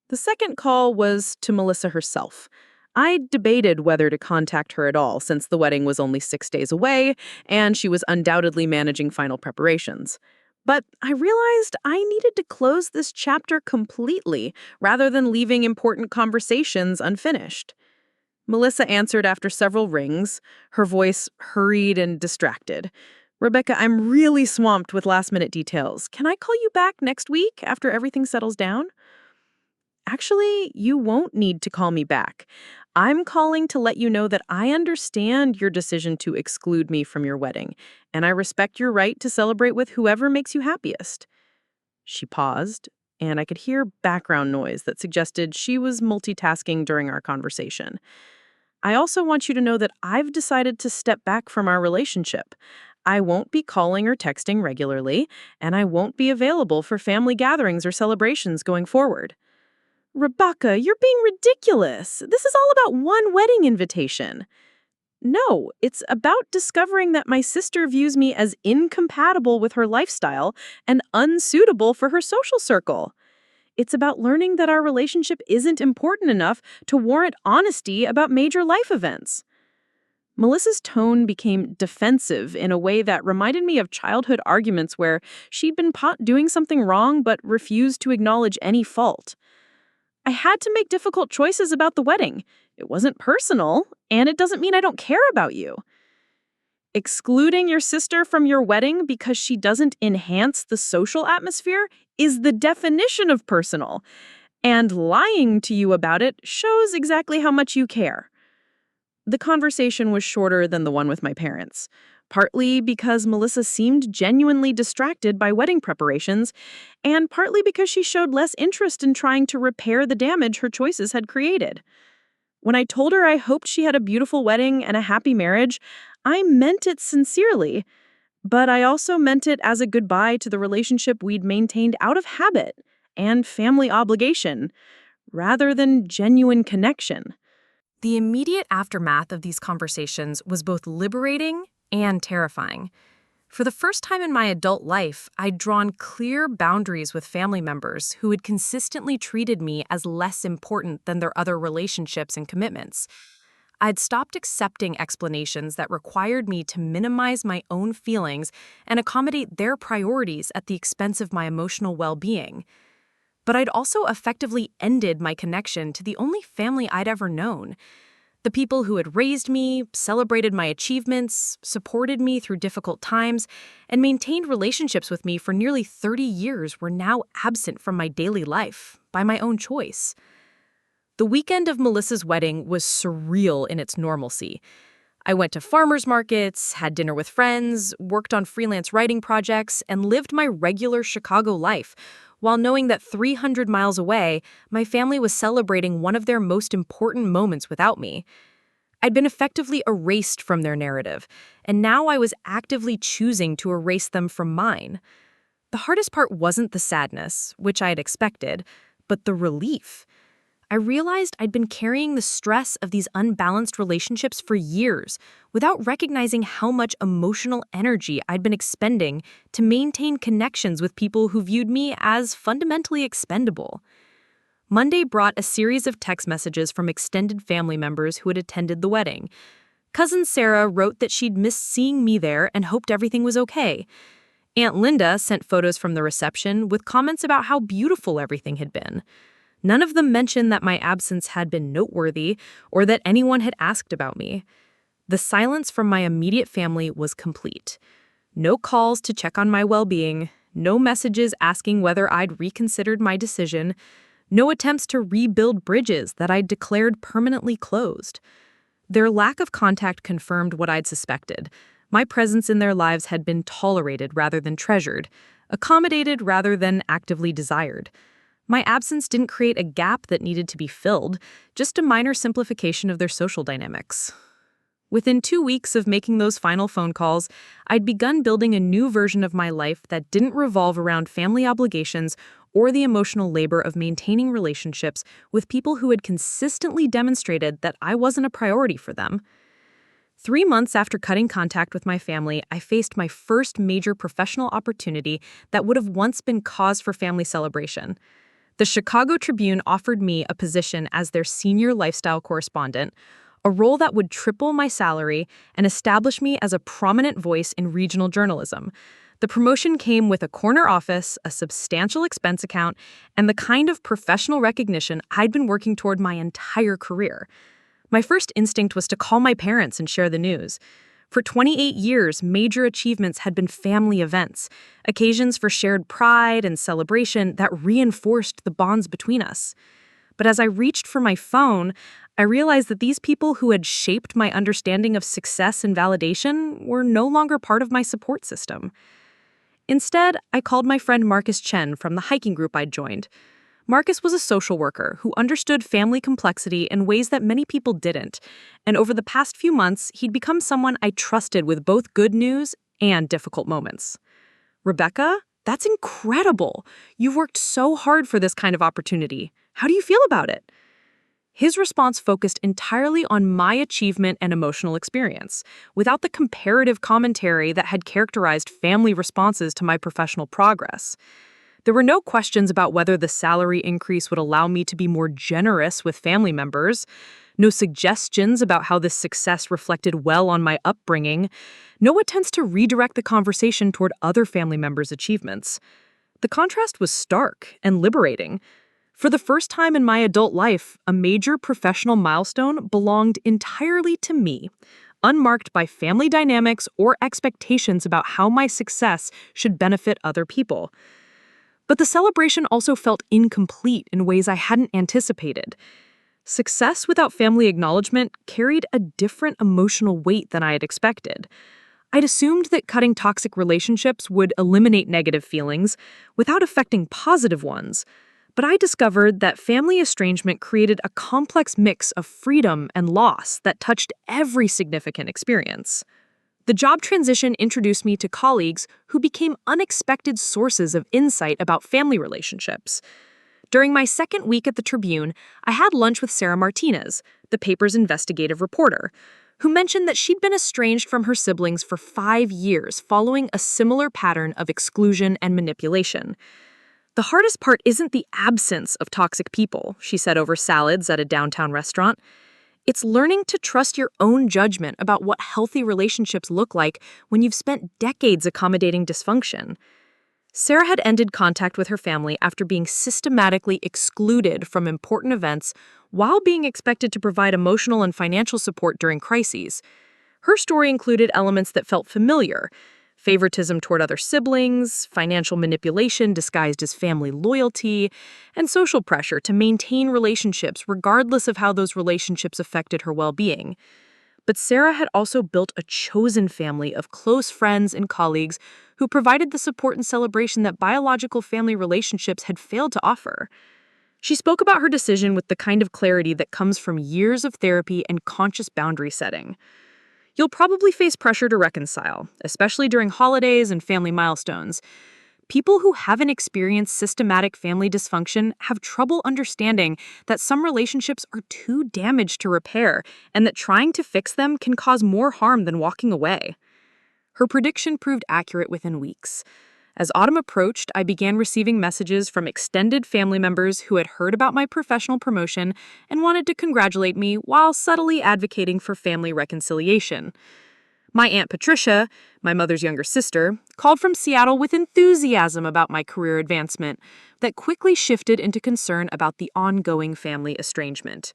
The second call was to Melissa herself. I debated whether to contact her at all since the wedding was only 6 days away and she was undoubtedly managing final preparations. But I realized I needed to close this chapter completely rather than leaving important conversations unfinished. Melissa answered after several rings, her voice hurried and distracted. "Rebecca, I'm really swamped with last-minute details. Can I call you back next week after everything settles down?" "Actually, you won't need to call me back. I'm calling to let you know that I understand your decision to exclude me from your wedding, and I respect your right to celebrate with whoever makes you happiest." She paused, and I could hear background noise that suggested she was multitasking during our conversation. "I also want you to know that I've decided to step back from our relationship. I won't be calling or texting regularly, and I won't be available for family gatherings or celebrations going forward." "Rebecca, you're being ridiculous. This is all about one wedding invitation." "No, it's about discovering that my sister views me as incompatible with her lifestyle and unsuitable for her social circle. It's about learning that our relationship isn't important enough to warrant honesty about major life events." Melissa's tone became defensive in a way that reminded me of childhood arguments where she'd been caught doing something wrong but refused to acknowledge any fault. I had to make difficult choices about the wedding. It wasn't personal, and it doesn't mean I don't care about you. Excluding your sister from your wedding because she doesn't enhance the social atmosphere is the definition of personal, and lying to you about it shows exactly how much you care. The conversation was shorter than the one with my parents, partly because Melissa seemed genuinely distracted by wedding preparations, and partly because she showed less interest in trying to repair the damage her choices had created. When I told her I hoped she had a beautiful wedding and a happy marriage, I meant it sincerely, but I also meant it as a goodbye to the relationship we'd maintained out of habit and family obligation, rather than genuine connection. The immediate aftermath of these conversations was both liberating and terrifying. For the first time in my adult life, I'd drawn clear boundaries with family members who had consistently treated me as less important than their other relationships and commitments. I'd stopped accepting explanations that required me to minimize my own feelings and accommodate their priorities at the expense of my emotional well-being. But I'd also effectively ended my connection to the only family I'd ever known. The people who had raised me, celebrated my achievements, supported me through difficult times, and maintained relationships with me for nearly 30 years were now absent from my daily life by my own choice. The weekend of Melissa's wedding was surreal in its normalcy. I went to farmers markets, had dinner with friends, worked on freelance writing projects, and lived my regular Chicago life, while knowing that 300 miles away, my family was celebrating one of their most important moments without me. I'd been effectively erased from their narrative, and now I was actively choosing to erase them from mine. The hardest part wasn't the sadness, which I had expected, but the relief. I realized I'd been carrying the stress of these unbalanced relationships for years without recognizing how much emotional energy I'd been expending to maintain connections with people who viewed me as fundamentally expendable. Monday brought a series of text messages from extended family members who had attended the wedding. Cousin Sarah wrote that she'd missed seeing me there and hoped everything was okay. Aunt Linda sent photos from the reception with comments about how beautiful everything had been. None of them mentioned that my absence had been noteworthy or that anyone had asked about me. The silence from my immediate family was complete. No calls to check on my well-being, no messages asking whether I'd reconsidered my decision, No attempts to rebuild bridges that I'd declared permanently closed. Their lack of contact confirmed what I'd suspected. My presence in their lives had been tolerated rather than treasured, accommodated rather than actively desired. My absence didn't create a gap that needed to be filled, just a minor simplification of their social dynamics. Within 2 weeks of making those final phone calls, I'd begun building a new version of my life that didn't revolve around family obligations or the emotional labor of maintaining relationships with people who had consistently demonstrated that I wasn't a priority for them. 3 months after cutting contact with my family, I faced my first major professional opportunity that would have once been cause for family celebration. The Chicago Tribune offered me a position as their senior lifestyle correspondent, a role that would triple my salary and establish me as a prominent voice in regional journalism. The promotion came with a corner office, a substantial expense account, and the kind of professional recognition I'd been working toward my entire career. My first instinct was to call my parents and share the news. For 28 years, major achievements had been family events, occasions for shared pride and celebration that reinforced the bonds between us. But as I reached for my phone, I realized that these people who had shaped my understanding of success and validation were no longer part of my support system. Instead, I called my friend Marcus Chen from the hiking group I'd joined. Marcus was a social worker who understood family complexity in ways that many people didn't, and over the past few months, he'd become someone I trusted with both good news and difficult moments. "Rebecca, that's incredible. You've worked so hard for this kind of opportunity. How do you feel about it?" His response focused entirely on my achievement and emotional experience, without the comparative commentary that had characterized family responses to my professional progress. There were no questions about whether the salary increase would allow me to be more generous with family members, no suggestions about how this success reflected well on my upbringing, no attempts to redirect the conversation toward other family members' achievements. The contrast was stark and liberating. For the first time in my adult life, a major professional milestone belonged entirely to me, unmarked by family dynamics or expectations about how my success should benefit other people. But the celebration also felt incomplete in ways I hadn't anticipated. Success without family acknowledgement carried a different emotional weight than I had expected. I'd assumed that cutting toxic relationships would eliminate negative feelings without affecting positive ones. But I discovered that family estrangement created a complex mix of freedom and loss that touched every significant experience. The job transition introduced me to colleagues who became unexpected sources of insight about family relationships. During my second week at the Tribune, I had lunch with Sarah Martinez, the paper's investigative reporter, who mentioned that she'd been estranged from her siblings for 5 years following a similar pattern of exclusion and manipulation. "The hardest part isn't the absence of toxic people," she said over salads at a downtown restaurant. "It's learning to trust your own judgment about what healthy relationships look like when you've spent decades accommodating dysfunction." Sarah had ended contact with her family after being systematically excluded from important events while being expected to provide emotional and financial support during crises. Her story included elements that felt familiar: favoritism toward other siblings, financial manipulation disguised as family loyalty, and social pressure to maintain relationships regardless of how those relationships affected her well-being. But Sarah had also built a chosen family of close friends and colleagues who provided the support and celebration that biological family relationships had failed to offer. She spoke about her decision with the kind of clarity that comes from years of therapy and conscious boundary setting. "You'll probably face pressure to reconcile, especially during holidays and family milestones. People who haven't experienced systematic family dysfunction have trouble understanding that some relationships are too damaged to repair and that trying to fix them can cause more harm than walking away." Her prediction proved accurate within weeks. As autumn approached, I began receiving messages from extended family members who had heard about my professional promotion and wanted to congratulate me while subtly advocating for family reconciliation. My Aunt Patricia, my mother's younger sister, called from Seattle with enthusiasm about my career advancement that quickly shifted into concern about the ongoing family estrangement.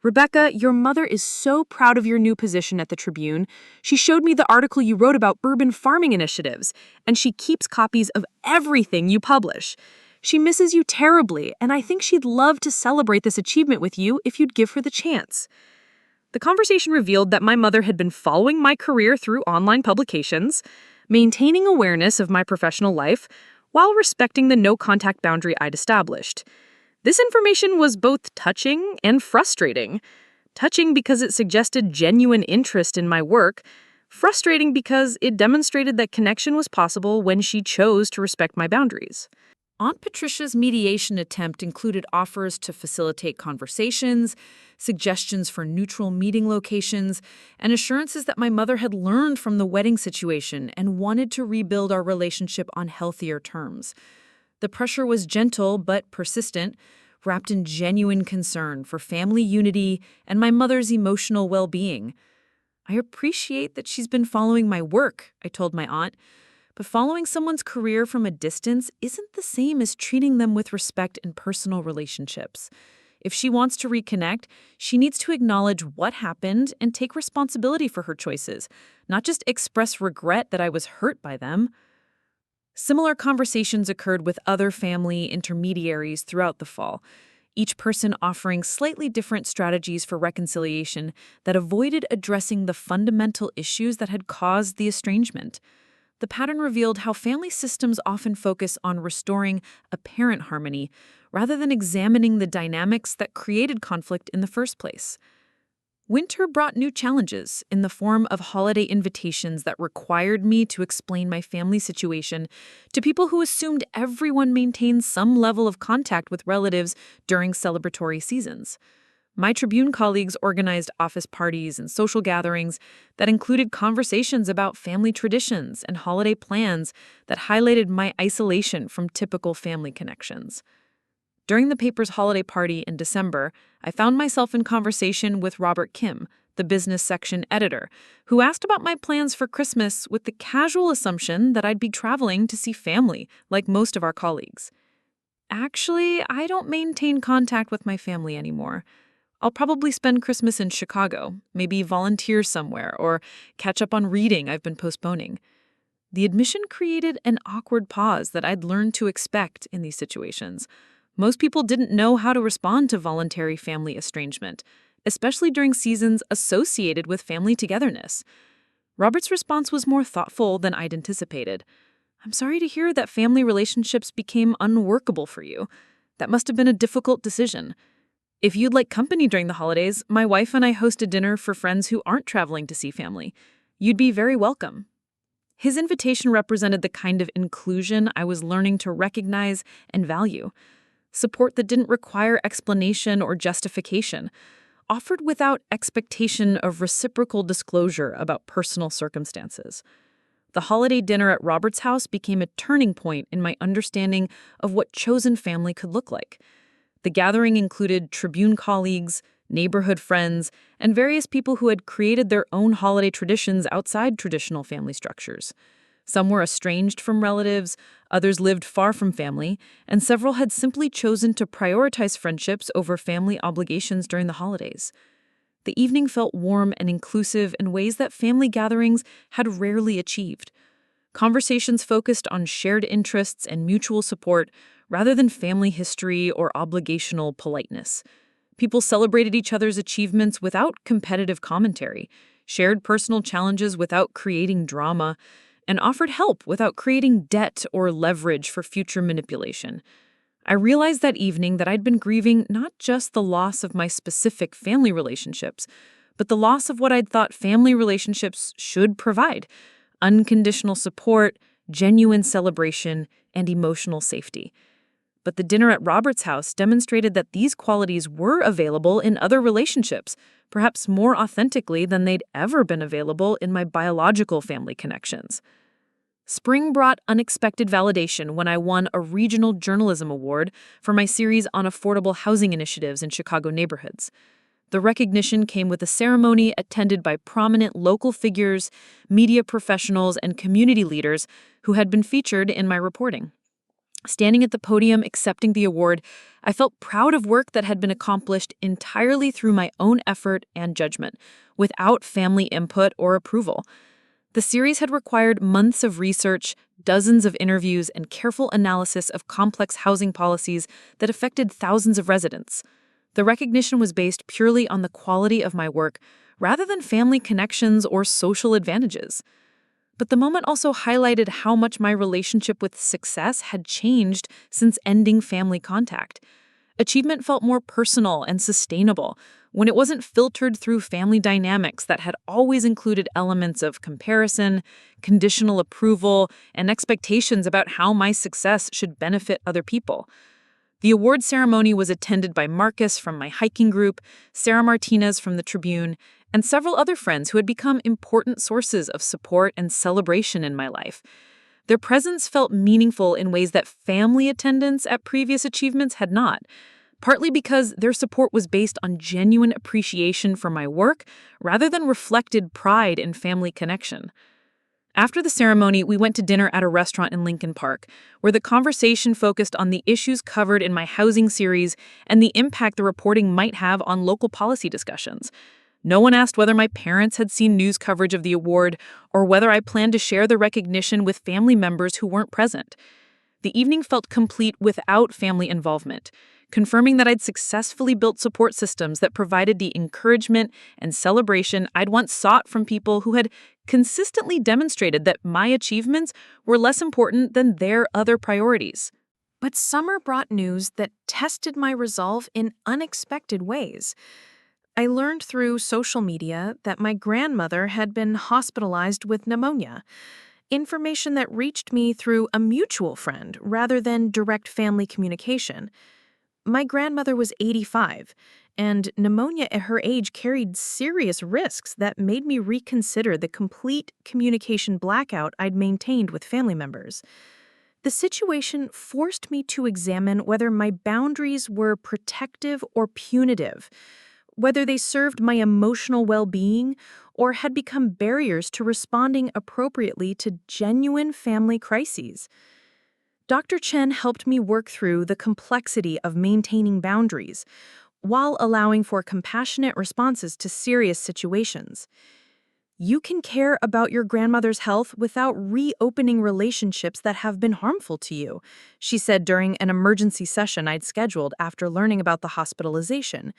"Rebecca, your mother is so proud of your new position at the Tribune. She showed me the article you wrote about urban farming initiatives, and she keeps copies of everything you publish. She misses you terribly, and I think she'd love to celebrate this achievement with you if you'd give her the chance." The conversation revealed that my mother had been following my career through online publications, maintaining awareness of my professional life, while respecting the no-contact boundary I'd established. This information was both touching and frustrating. Touching because it suggested genuine interest in my work, frustrating because it demonstrated that connection was possible when she chose to respect my boundaries. Aunt Patricia's mediation attempt included offers to facilitate conversations, suggestions for neutral meeting locations, and assurances that my mother had learned from the wedding situation and wanted to rebuild our relationship on healthier terms. The pressure was gentle but persistent, wrapped in genuine concern for family unity and my mother's emotional well-being. "I appreciate that she's been following my work," I told my aunt, "but following someone's career from a distance isn't the same as treating them with respect in personal relationships. If she wants to reconnect, she needs to acknowledge what happened and take responsibility for her choices, not just express regret that I was hurt by them." Similar conversations occurred with other family intermediaries throughout the fall, each person offering slightly different strategies for reconciliation that avoided addressing the fundamental issues that had caused the estrangement. The pattern revealed how family systems often focus on restoring apparent harmony rather than examining the dynamics that created conflict in the first place. Winter brought new challenges in the form of holiday invitations that required me to explain my family situation to people who assumed everyone maintains some level of contact with relatives during celebratory seasons. My Tribune colleagues organized office parties and social gatherings that included conversations about family traditions and holiday plans that highlighted my isolation from typical family connections. During the paper's holiday party in December, I found myself in conversation with Robert Kim, the business section editor, who asked about my plans for Christmas with the casual assumption that I'd be traveling to see family, like most of our colleagues. "Actually, I don't maintain contact with my family anymore. I'll probably spend Christmas in Chicago, maybe volunteer somewhere, or catch up on reading I've been postponing." The admission created an awkward pause that I'd learned to expect in these situations. Most people didn't know how to respond to voluntary family estrangement, especially during seasons associated with family togetherness. Robert's response was more thoughtful than I'd anticipated. "I'm sorry to hear that family relationships became unworkable for you. That must have been a difficult decision. If you'd like company during the holidays, my wife and I host a dinner for friends who aren't traveling to see family. You'd be very welcome." His invitation represented the kind of inclusion I was learning to recognize and value. Support that didn't require explanation or justification, offered without expectation of reciprocal disclosure about personal circumstances. The holiday dinner at Robert's house became a turning point in my understanding of what chosen family could look like. The gathering included Tribune colleagues, neighborhood friends, and various people who had created their own holiday traditions outside traditional family structures. Some were estranged from relatives, others lived far from family, and several had simply chosen to prioritize friendships over family obligations during the holidays. The evening felt warm and inclusive in ways that family gatherings had rarely achieved. Conversations focused on shared interests and mutual support rather than family history or obligational politeness. People celebrated each other's achievements without competitive commentary, shared personal challenges without creating drama, and offered help without creating debt or leverage for future manipulation. I realized that evening that I'd been grieving not just the loss of my specific family relationships, but the loss of what I'd thought family relationships should provide: unconditional support, genuine celebration, and emotional safety. But the dinner at Robert's house demonstrated that these qualities were available in other relationships, perhaps more authentically than they'd ever been available in my biological family connections. Spring brought unexpected validation when I won a regional journalism award for my series on affordable housing initiatives in Chicago neighborhoods. The recognition came with a ceremony attended by prominent local figures, media professionals, and community leaders who had been featured in my reporting. Standing at the podium accepting the award, I felt proud of work that had been accomplished entirely through my own effort and judgment, without family input or approval. The series had required months of research, dozens of interviews, and careful analysis of complex housing policies that affected thousands of residents. The recognition was based purely on the quality of my work, rather than family connections or social advantages. But the moment also highlighted how much my relationship with success had changed since ending family contact. Achievement felt more personal and sustainable when it wasn't filtered through family dynamics that had always included elements of comparison, conditional approval, and expectations about how my success should benefit other people. The award ceremony was attended by Marcus from my hiking group, Sarah Martinez from the Tribune, and several other friends who had become important sources of support and celebration in my life. Their presence felt meaningful in ways that family attendance at previous achievements had not, partly because their support was based on genuine appreciation for my work rather than reflected pride in family connection. After the ceremony, we went to dinner at a restaurant in Lincoln Park, where the conversation focused on the issues covered in my housing series and the impact the reporting might have on local policy discussions. No one asked whether my parents had seen news coverage of the award or whether I planned to share the recognition with family members who weren't present. The evening felt complete without family involvement, confirming that I'd successfully built support systems that provided the encouragement and celebration I'd once sought from people who had consistently demonstrated that my achievements were less important than their other priorities. But summer brought news that tested my resolve in unexpected ways. I learned through social media that my grandmother had been hospitalized with pneumonia, information that reached me through a mutual friend rather than direct family communication. My grandmother was 85, and pneumonia at her age carried serious risks that made me reconsider the complete communication blackout I'd maintained with family members. The situation forced me to examine whether my boundaries were protective or punitive, whether they served my emotional well-being or had become barriers to responding appropriately to genuine family crises. Dr. Chen helped me work through the complexity of maintaining boundaries while allowing for compassionate responses to serious situations. You can care about your grandmother's health without reopening relationships that have been harmful to you, she said during an emergency session I'd scheduled after learning about the hospitalization.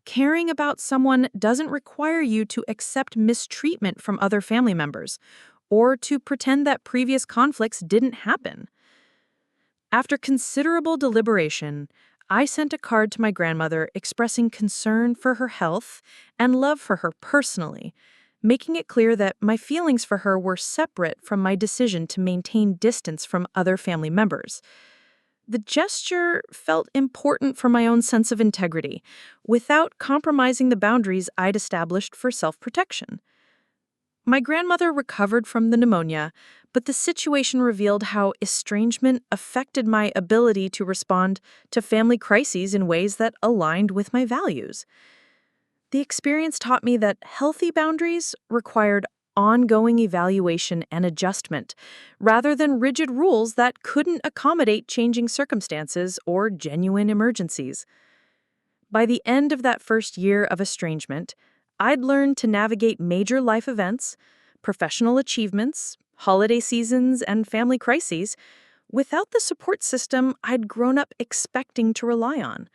Caring about someone doesn't require you to accept mistreatment from other family members or to pretend that previous conflicts didn't happen. After considerable deliberation, I sent a card to my grandmother expressing concern for her health and love for her personally, making it clear that my feelings for her were separate from my decision to maintain distance from other family members. The gesture felt important for my own sense of integrity, without compromising the boundaries I'd established for self-protection. My grandmother recovered from the pneumonia, but the situation revealed how estrangement affected my ability to respond to family crises in ways that aligned with my values. The experience taught me that healthy boundaries required ongoing evaluation and adjustment, rather than rigid rules that couldn't accommodate changing circumstances or genuine emergencies. By the end of that first year of estrangement, I'd learned to navigate major life events, professional achievements, holiday seasons, and family crises without the support system I'd grown up expecting to rely on.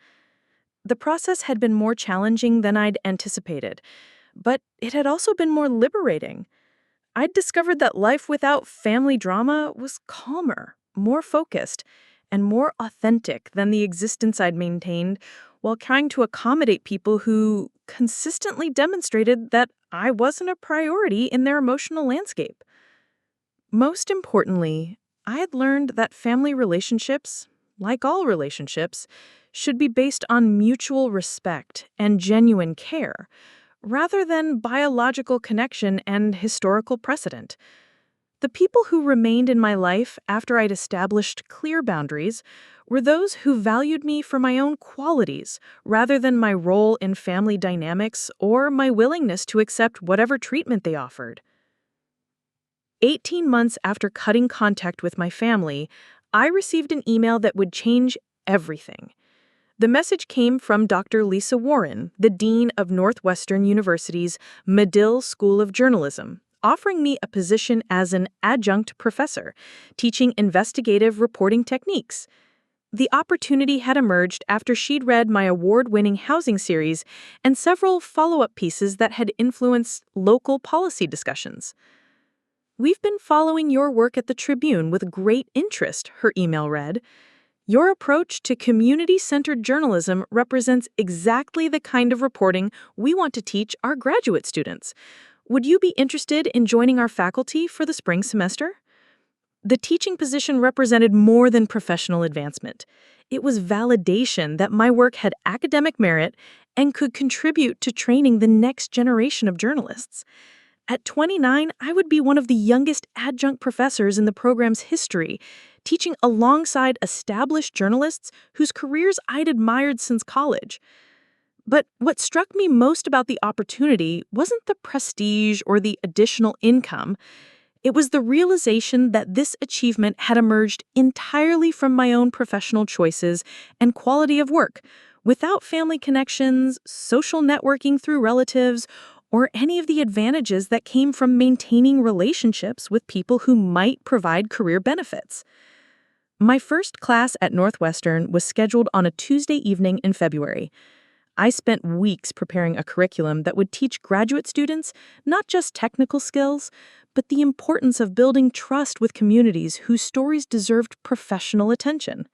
The process had been more challenging than I'd anticipated, but it had also been more liberating. I'd discovered that life without family drama was calmer, more focused, and more authentic than the existence I'd maintained while trying to accommodate people who consistently demonstrated that I wasn't a priority in their emotional landscape. Most importantly, I had learned that family relationships, like all relationships, should be based on mutual respect and genuine care, rather than biological connection and historical precedent. The people who remained in my life after I'd established clear boundaries were those who valued me for my own qualities rather than my role in family dynamics or my willingness to accept whatever treatment they offered. 18 months after cutting contact with my family, I received an email that would change everything. The message came from Dr. Lisa Warren, the dean of Northwestern University's Medill School of Journalism, offering me a position as an adjunct professor, teaching investigative reporting techniques. The opportunity had emerged after she'd read my award-winning housing series and several follow-up pieces that had influenced local policy discussions. "We've been following your work at the Tribune with great interest," her email read. "Your approach to community-centered journalism represents exactly the kind of reporting we want to teach our graduate students. Would you be interested in joining our faculty for the spring semester?" The teaching position represented more than professional advancement. It was validation that my work had academic merit and could contribute to training the next generation of journalists. At 29, I would be one of the youngest adjunct professors in the program's history, teaching alongside established journalists whose careers I'd admired since college. But what struck me most about the opportunity wasn't the prestige or the additional income. It was the realization that this achievement had emerged entirely from my own professional choices and quality of work, without family connections, social networking through relatives, or any of the advantages that came from maintaining relationships with people who might provide career benefits. My first class at Northwestern was scheduled on a Tuesday evening in February. I spent weeks preparing a curriculum that would teach graduate students not just technical skills, but the importance of building trust with communities whose stories deserved professional attention.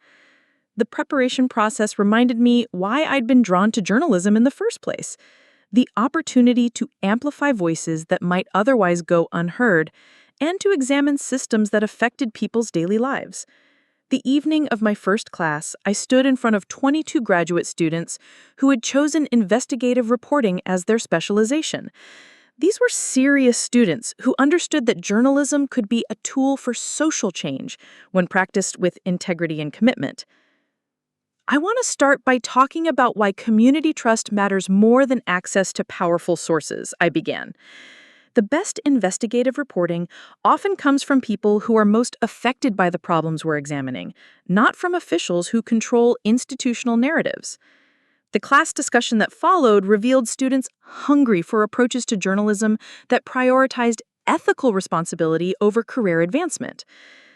The preparation process reminded me why I'd been drawn to journalism in the first place: the opportunity to amplify voices that might otherwise go unheard, and to examine systems that affected people's daily lives. The evening of my first class, I stood in front of 22 graduate students who had chosen investigative reporting as their specialization. These were serious students who understood that journalism could be a tool for social change when practiced with integrity and commitment. I want to start by talking about why community trust matters more than access to powerful sources, I began. The best investigative reporting often comes from people who are most affected by the problems we're examining, not from officials who control institutional narratives. The class discussion that followed revealed students hungry for approaches to journalism that prioritized ethical responsibility over career advancement.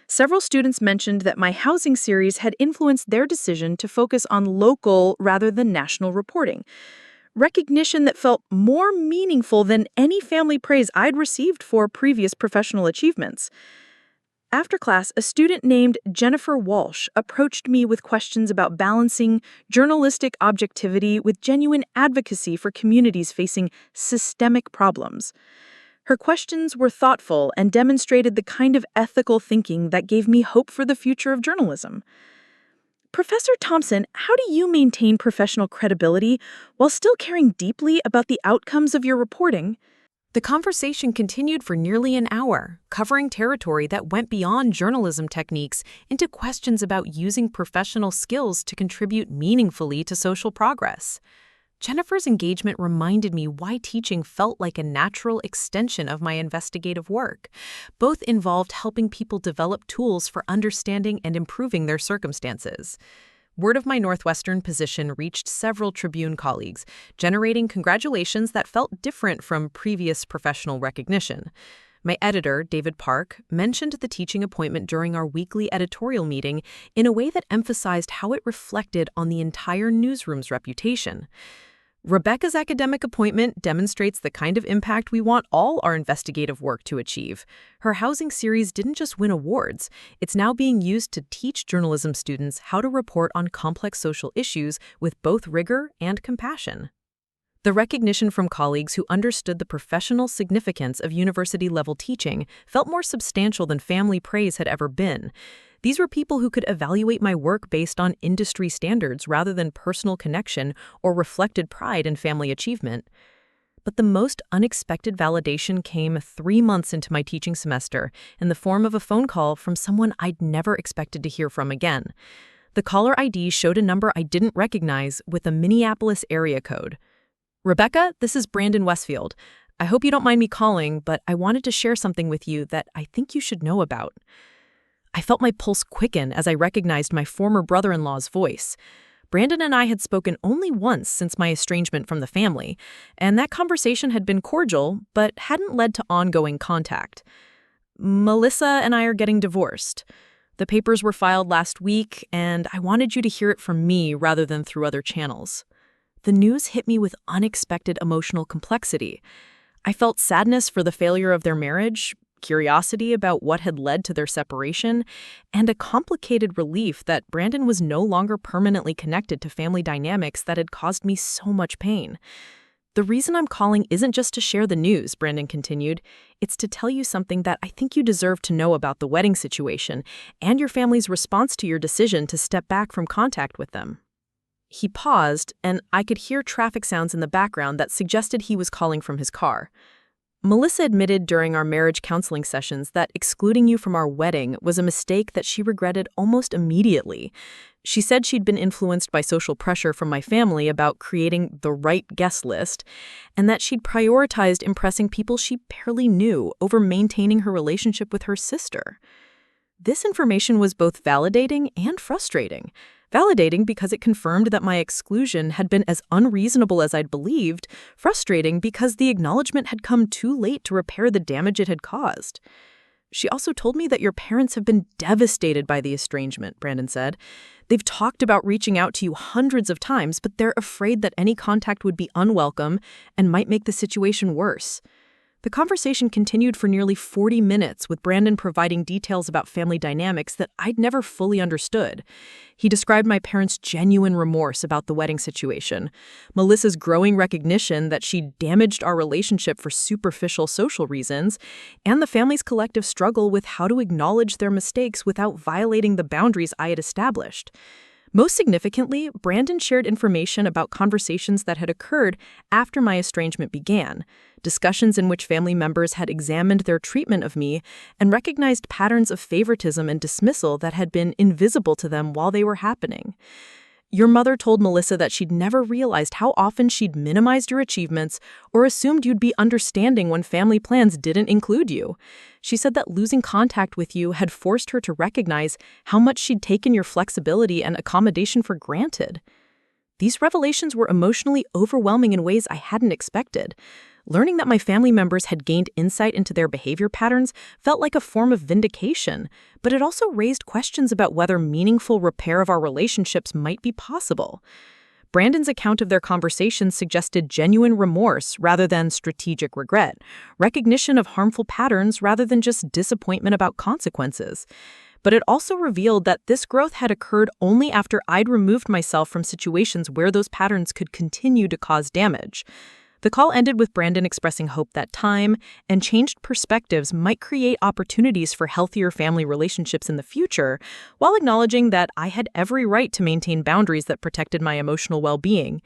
Several students mentioned that my housing series had influenced their decision to focus on local rather than national reporting, recognition that felt more meaningful than any family praise I'd received for previous professional achievements. After class, a student named Jennifer Walsh approached me with questions about balancing journalistic objectivity with genuine advocacy for communities facing systemic problems. Her questions were thoughtful and demonstrated the kind of ethical thinking that gave me hope for the future of journalism. "Professor Thompson, how do you maintain professional credibility while still caring deeply about the outcomes of your reporting?" The conversation continued for nearly an hour, covering territory that went beyond journalism techniques into questions about using professional skills to contribute meaningfully to social progress. Jennifer's engagement reminded me why teaching felt like a natural extension of my investigative work. Both involved helping people develop tools for understanding and improving their circumstances. Word of my Northwestern position reached several Tribune colleagues, generating congratulations that felt different from previous professional recognition. My editor, David Park, mentioned the teaching appointment during our weekly editorial meeting in a way that emphasized how it reflected on the entire newsroom's reputation. Rebecca's academic appointment demonstrates the kind of impact we want all our investigative work to achieve. Her housing series didn't just win awards, it's now being used to teach journalism students how to report on complex social issues with both rigor and compassion. The recognition from colleagues who understood the professional significance of university-level teaching felt more substantial than family praise had ever been. These were people who could evaluate my work based on industry standards rather than personal connection or reflected pride in family achievement. But the most unexpected validation came 3 months into my teaching semester in the form of a phone call from someone I'd never expected to hear from again. The caller ID showed a number I didn't recognize with a Minneapolis area code. "Rebecca, this is Brandon Westfield. I hope you don't mind me calling, but I wanted to share something with you that I think you should know about." I felt my pulse quicken as I recognized my former brother-in-law's voice. Brandon and I had spoken only once since my estrangement from the family, and that conversation had been cordial, but hadn't led to ongoing contact. Melissa and I are getting divorced. The papers were filed last week, and I wanted you to hear it from me rather than through other channels. The news hit me with unexpected emotional complexity. I felt sadness for the failure of their marriage, curiosity about what had led to their separation, and a complicated relief that Brandon was no longer permanently connected to family dynamics that had caused me so much pain. The reason I'm calling isn't just to share the news, Brandon continued. It's to tell you something that I think you deserve to know about the wedding situation and your family's response to your decision to step back from contact with them. He paused, and I could hear traffic sounds in the background that suggested he was calling from his car. Melissa admitted during our marriage counseling sessions that excluding you from our wedding was a mistake that she regretted almost immediately. She said she'd been influenced by social pressure from my family about creating the right guest list, and that she'd prioritized impressing people she barely knew over maintaining her relationship with her sister. This information was both validating and frustrating. Validating because it confirmed that my exclusion had been as unreasonable as I'd believed, frustrating because the acknowledgement had come too late to repair the damage it had caused. She also told me that your parents have been devastated by the estrangement, Brandon said. They've talked about reaching out to you hundreds of times, but they're afraid that any contact would be unwelcome and might make the situation worse. The conversation continued for nearly 40 minutes, with Brandon providing details about family dynamics that I'd never fully understood. He described my parents' genuine remorse about the wedding situation, Melissa's growing recognition that she'd damaged our relationship for superficial social reasons, and the family's collective struggle with how to acknowledge their mistakes without violating the boundaries I had established. Most significantly, Brandon shared information about conversations that had occurred after my estrangement began, discussions in which family members had examined their treatment of me and recognized patterns of favoritism and dismissal that had been invisible to them while they were happening. Your mother told Melissa that she'd never realized how often she'd minimized your achievements or assumed you'd be understanding when family plans didn't include you. She said that losing contact with you had forced her to recognize how much she'd taken your flexibility and accommodation for granted. These revelations were emotionally overwhelming in ways I hadn't expected. Learning that my family members had gained insight into their behavior patterns felt like a form of vindication, but it also raised questions about whether meaningful repair of our relationships might be possible. Brandon's account of their conversations suggested genuine remorse rather than strategic regret, recognition of harmful patterns rather than just disappointment about consequences. But it also revealed that this growth had occurred only after I'd removed myself from situations where those patterns could continue to cause damage. The call ended with Brandon expressing hope that time and changed perspectives might create opportunities for healthier family relationships in the future, while acknowledging that I had every right to maintain boundaries that protected my emotional well-being.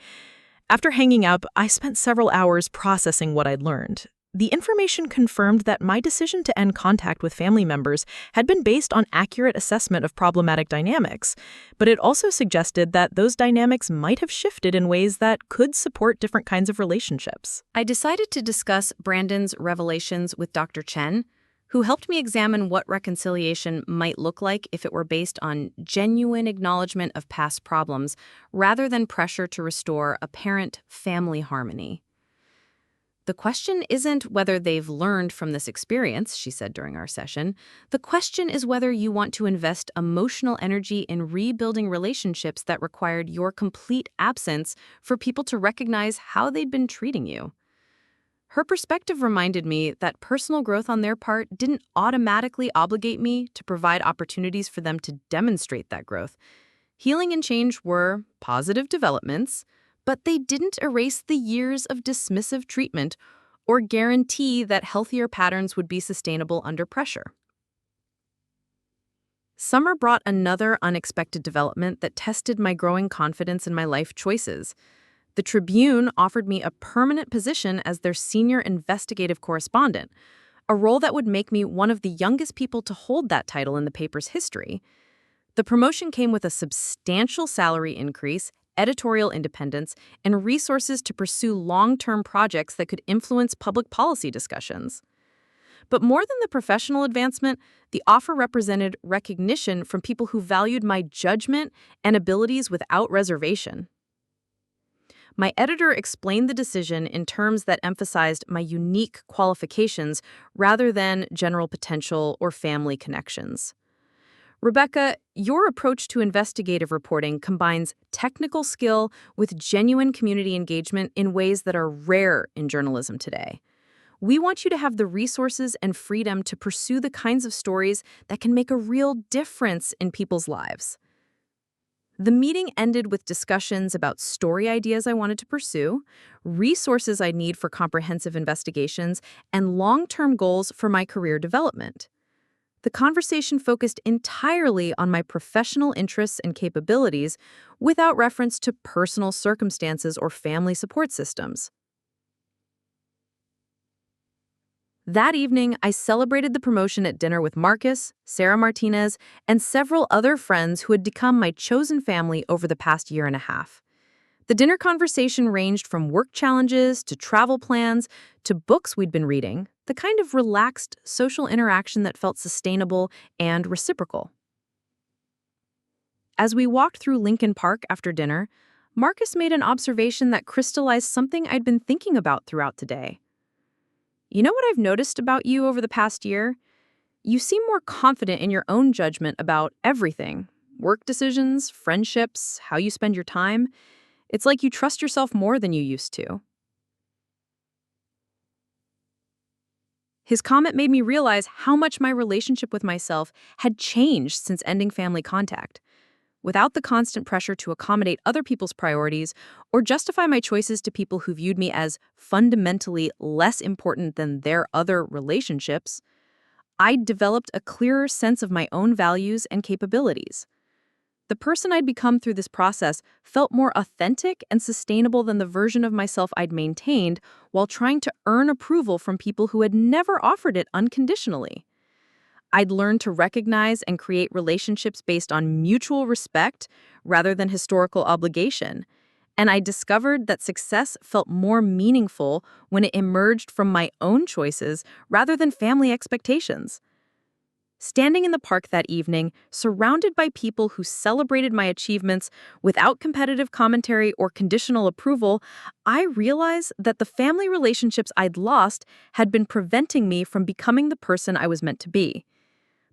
After hanging up, I spent several hours processing what I'd learned. The information confirmed that my decision to end contact with family members had been based on accurate assessment of problematic dynamics, but it also suggested that those dynamics might have shifted in ways that could support different kinds of relationships. I decided to discuss Brandon's revelations with Dr. Chen, who helped me examine what reconciliation might look like if it were based on genuine acknowledgement of past problems rather than pressure to restore apparent family harmony. The question isn't whether they've learned from this experience, she said during our session. The question is whether you want to invest emotional energy in rebuilding relationships that required your complete absence for people to recognize how they'd been treating you. Her perspective reminded me that personal growth on their part didn't automatically obligate me to provide opportunities for them to demonstrate that growth. Healing and change were positive developments, but they didn't erase the years of dismissive treatment or guarantee that healthier patterns would be sustainable under pressure. Summer brought another unexpected development that tested my growing confidence in my life choices. The Tribune offered me a permanent position as their senior investigative correspondent, a role that would make me one of the youngest people to hold that title in the paper's history. The promotion came with a substantial salary increase, editorial independence, and resources to pursue long-term projects that could influence public policy discussions. But more than the professional advancement, the offer represented recognition from people who valued my judgment and abilities without reservation. My editor explained the decision in terms that emphasized my unique qualifications rather than general potential or family connections. Rebecca, your approach to investigative reporting combines technical skill with genuine community engagement in ways that are rare in journalism today. We want you to have the resources and freedom to pursue the kinds of stories that can make a real difference in people's lives. The meeting ended with discussions about story ideas I wanted to pursue, resources I need for comprehensive investigations, and long-term goals for my career development. The conversation focused entirely on my professional interests and capabilities without reference to personal circumstances or family support systems. That evening, I celebrated the promotion at dinner with Marcus, Sarah Martinez, and several other friends who had become my chosen family over the past year and a half. The dinner conversation ranged from work challenges to travel plans to books we'd been reading, the kind of relaxed social interaction that felt sustainable and reciprocal. As we walked through Lincoln Park after dinner, Marcus made an observation that crystallized something I'd been thinking about throughout the day. You know what I've noticed about you over the past year? You seem more confident in your own judgment about everything. Work decisions, friendships, how you spend your time. It's like you trust yourself more than you used to. His comment made me realize how much my relationship with myself had changed since ending family contact. Without the constant pressure to accommodate other people's priorities or justify my choices to people who viewed me as fundamentally less important than their other relationships, I'd developed a clearer sense of my own values and capabilities. The person I'd become through this process felt more authentic and sustainable than the version of myself I'd maintained while trying to earn approval from people who had never offered it unconditionally. I'd learned to recognize and create relationships based on mutual respect rather than historical obligation. And I discovered that success felt more meaningful when it emerged from my own choices rather than family expectations. Standing in the park that evening, surrounded by people who celebrated my achievements without competitive commentary or conditional approval, I realized that the family relationships I'd lost had been preventing me from becoming the person I was meant to be.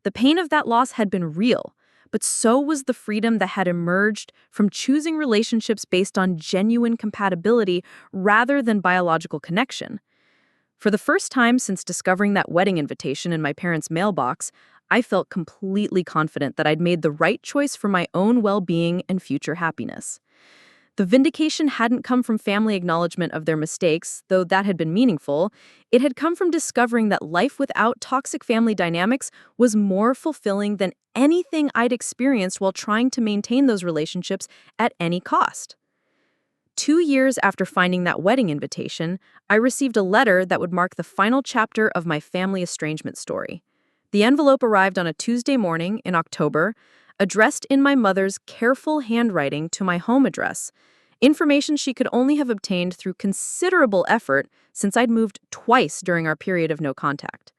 The pain of that loss had been real, but so was the freedom that had emerged from choosing relationships based on genuine compatibility rather than biological connection. For the first time since discovering that wedding invitation in my parents' mailbox, I felt completely confident that I'd made the right choice for my own well-being and future happiness. The vindication hadn't come from family acknowledgement of their mistakes, though that had been meaningful. It had come from discovering that life without toxic family dynamics was more fulfilling than anything I'd experienced while trying to maintain those relationships at any cost. 2 years after finding that wedding invitation, I received a letter that would mark the final chapter of my family estrangement story. The envelope arrived on a Tuesday morning in October, addressed in my mother's careful handwriting to my home address, information she could only have obtained through considerable effort since I'd moved twice during our period of no contact.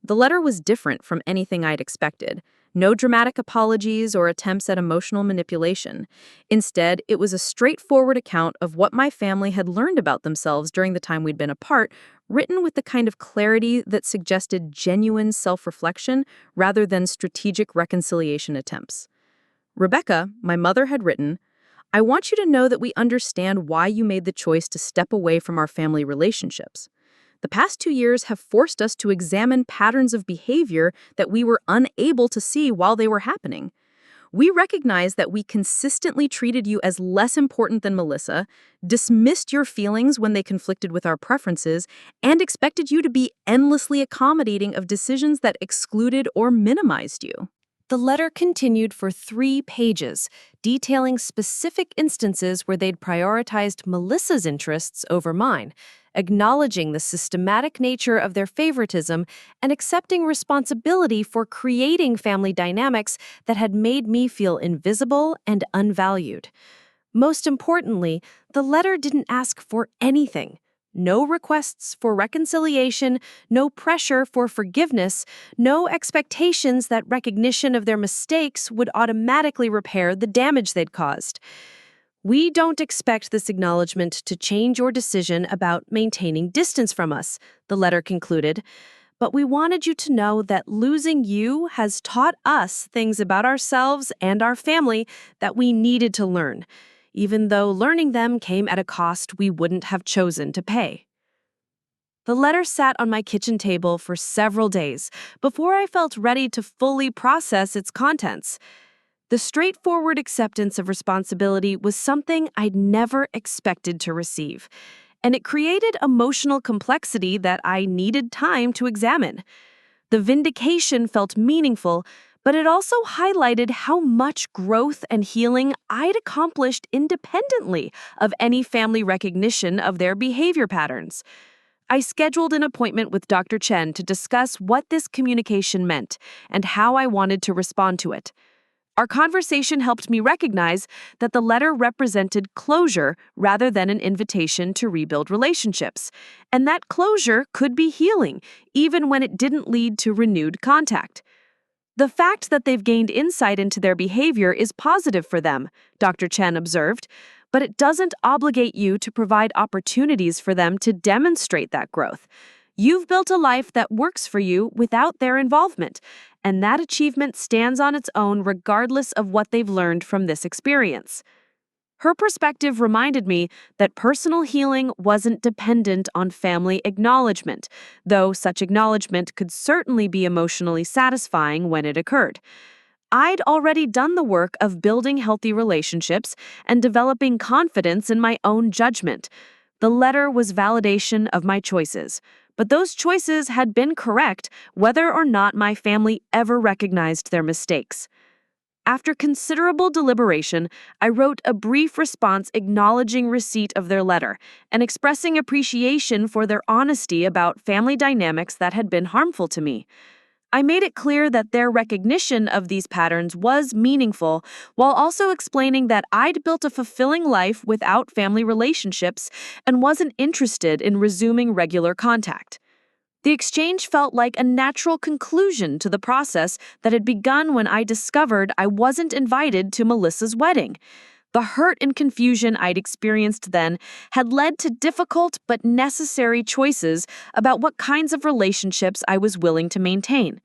The letter was different from anything I'd expected. No dramatic apologies or attempts at emotional manipulation. Instead, it was a straightforward account of what my family had learned about themselves during the time we'd been apart, written with the kind of clarity that suggested genuine self-reflection rather than strategic reconciliation attempts. Rebecca, my mother, had written, "I want you to know that we understand why you made the choice to step away from our family relationships. The past 2 years have forced us to examine patterns of behavior that we were unable to see while they were happening. We recognize that we consistently treated you as less important than Melissa, dismissed your feelings when they conflicted with our preferences, and expected you to be endlessly accommodating of decisions that excluded or minimized you." The letter continued for 3 pages, detailing specific instances where they'd prioritized Melissa's interests over mine, acknowledging the systematic nature of their favoritism and accepting responsibility for creating family dynamics that had made me feel invisible and unvalued. Most importantly, the letter didn't ask for anything. No requests for reconciliation, no pressure for forgiveness, no expectations that recognition of their mistakes would automatically repair the damage they'd caused. We don't expect this acknowledgement to change your decision about maintaining distance from us, the letter concluded, but we wanted you to know that losing you has taught us things about ourselves and our family that we needed to learn, even though learning them came at a cost we wouldn't have chosen to pay. The letter sat on my kitchen table for several days before I felt ready to fully process its contents. The straightforward acceptance of responsibility was something I'd never expected to receive, and it created emotional complexity that I needed time to examine. The vindication felt meaningful, but it also highlighted how much growth and healing I'd accomplished independently of any family recognition of their behavior patterns. I scheduled an appointment with Dr. Chen to discuss what this communication meant and how I wanted to respond to it. Our conversation helped me recognize that the letter represented closure rather than an invitation to rebuild relationships, and that closure could be healing, even when it didn't lead to renewed contact. The fact that they've gained insight into their behavior is positive for them, Dr. Chen observed, but it doesn't obligate you to provide opportunities for them to demonstrate that growth. You've built a life that works for you without their involvement, and that achievement stands on its own regardless of what they've learned from this experience. Her perspective reminded me that personal healing wasn't dependent on family acknowledgement, though such acknowledgement could certainly be emotionally satisfying when it occurred. I'd already done the work of building healthy relationships and developing confidence in my own judgment. The letter was validation of my choices, but those choices had been correct whether or not my family ever recognized their mistakes. After considerable deliberation, I wrote a brief response acknowledging receipt of their letter and expressing appreciation for their honesty about family dynamics that had been harmful to me. I made it clear that their recognition of these patterns was meaningful, while also explaining that I'd built a fulfilling life without family relationships and wasn't interested in resuming regular contact. The exchange felt like a natural conclusion to the process that had begun when I discovered I wasn't invited to Melissa's wedding. The hurt and confusion I'd experienced then had led to difficult but necessary choices about what kinds of relationships I was willing to maintain.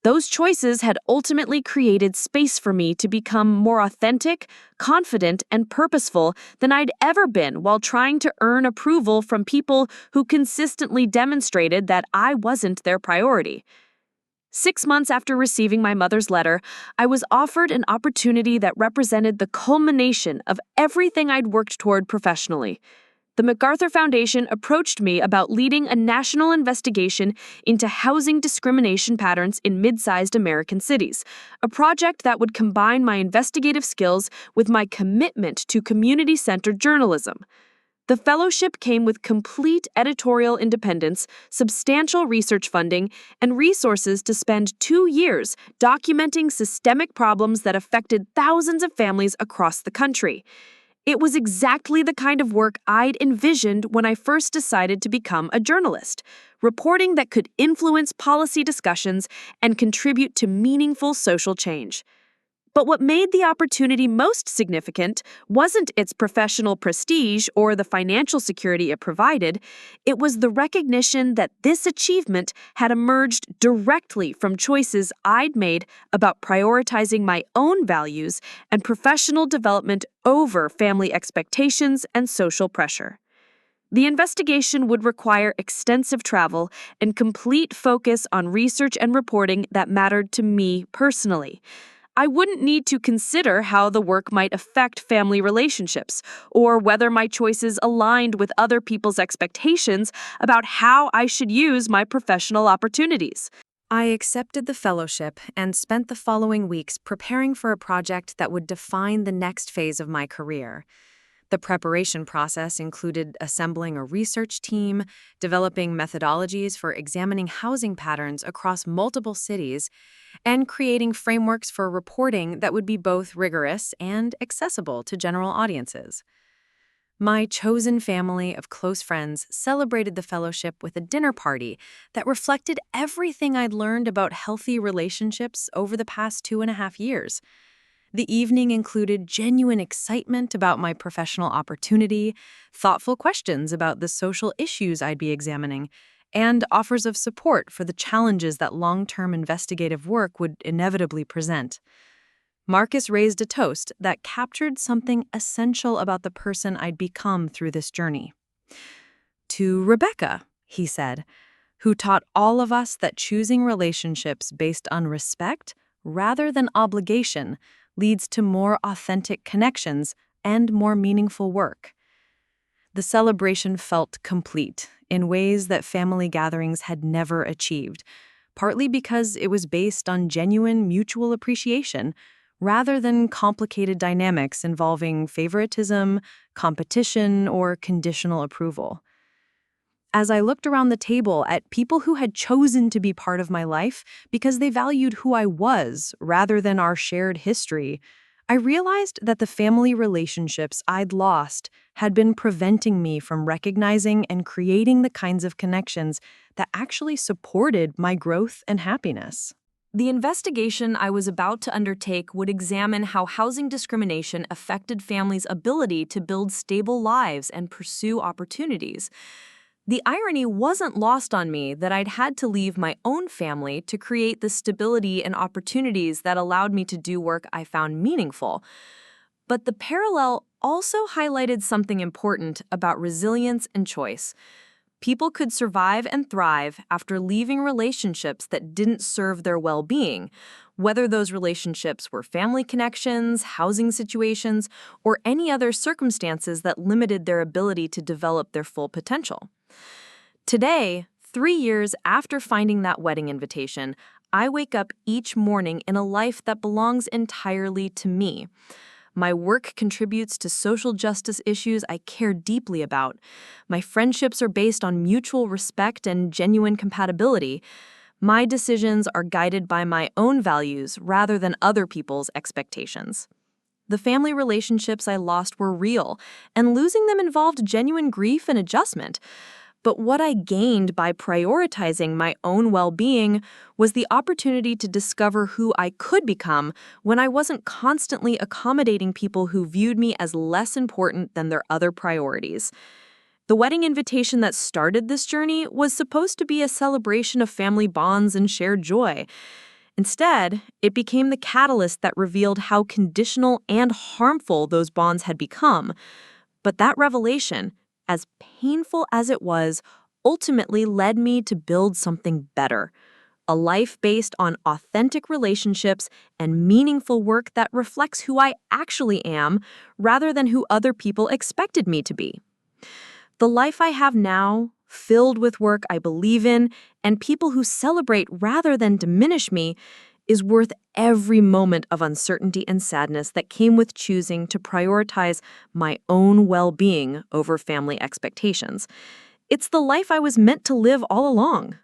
Those choices had ultimately created space for me to become more authentic, confident, and purposeful than I'd ever been while trying to earn approval from people who consistently demonstrated that I wasn't their priority. 6 months after receiving my mother's letter, I was offered an opportunity that represented the culmination of everything I'd worked toward professionally. The MacArthur Foundation approached me about leading a national investigation into housing discrimination patterns in mid-sized American cities, a project that would combine my investigative skills with my commitment to community-centered journalism. The fellowship came with complete editorial independence, substantial research funding, and resources to spend 2 years documenting systemic problems that affected thousands of families across the country. It was exactly the kind of work I'd envisioned when I first decided to become a journalist, reporting that could influence policy discussions and contribute to meaningful social change. But what made the opportunity most significant wasn't its professional prestige or the financial security it provided. It was the recognition that this achievement had emerged directly from choices I'd made about prioritizing my own values and professional development over family expectations and social pressure. The investigation would require extensive travel and complete focus on research and reporting that mattered to me personally. I wouldn't need to consider how the work might affect family relationships or whether my choices aligned with other people's expectations about how I should use my professional opportunities. I accepted the fellowship and spent the following weeks preparing for a project that would define the next phase of my career. The preparation process included assembling a research team, developing methodologies for examining housing patterns across multiple cities, and creating frameworks for reporting that would be both rigorous and accessible to general audiences. My chosen family of close friends celebrated the fellowship with a dinner party that reflected everything I'd learned about healthy relationships over the past 2.5 years. The evening included genuine excitement about my professional opportunity, thoughtful questions about the social issues I'd be examining, and offers of support for the challenges that long-term investigative work would inevitably present. Marcus raised a toast that captured something essential about the person I'd become through this journey. To Rebecca, he said, who taught all of us that choosing relationships based on respect rather than obligation leads to more authentic connections and more meaningful work. The celebration felt complete in ways that family gatherings had never achieved, partly because it was based on genuine mutual appreciation rather than complicated dynamics involving favoritism, competition, or conditional approval. As I looked around the table at people who had chosen to be part of my life because they valued who I was rather than our shared history, I realized that the family relationships I'd lost had been preventing me from recognizing and creating the kinds of connections that actually supported my growth and happiness. The investigation I was about to undertake would examine how housing discrimination affected families' ability to build stable lives and pursue opportunities. The irony wasn't lost on me that I'd had to leave my own family to create the stability and opportunities that allowed me to do work I found meaningful. But the parallel also highlighted something important about resilience and choice. People could survive and thrive after leaving relationships that didn't serve their well-being, whether those relationships were family connections, housing situations, or any other circumstances that limited their ability to develop their full potential. Today, 3 years after finding that wedding invitation, I wake up each morning in a life that belongs entirely to me. My work contributes to social justice issues I care deeply about. My friendships are based on mutual respect and genuine compatibility. My decisions are guided by my own values rather than other people's expectations. The family relationships I lost were real, and losing them involved genuine grief and adjustment. But what I gained by prioritizing my own well-being was the opportunity to discover who I could become when I wasn't constantly accommodating people who viewed me as less important than their other priorities. The wedding invitation that started this journey was supposed to be a celebration of family bonds and shared joy. Instead, it became the catalyst that revealed how conditional and harmful those bonds had become. But that revelation, as painful as it was, ultimately led me to build something better. A life based on authentic relationships and meaningful work that reflects who I actually am rather than who other people expected me to be. The life I have now, filled with work I believe in and people who celebrate rather than diminish me, is worth every moment of uncertainty and sadness that came with choosing to prioritize my own well-being over family expectations. It's the life I was meant to live all along.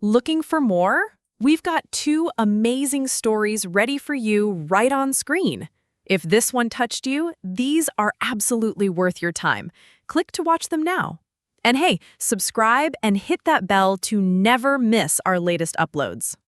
Looking for more? We've got 2 amazing stories ready for you right on screen. If this one touched you, these are absolutely worth your time. Click to watch them now. And hey, subscribe and hit that bell to never miss our latest uploads.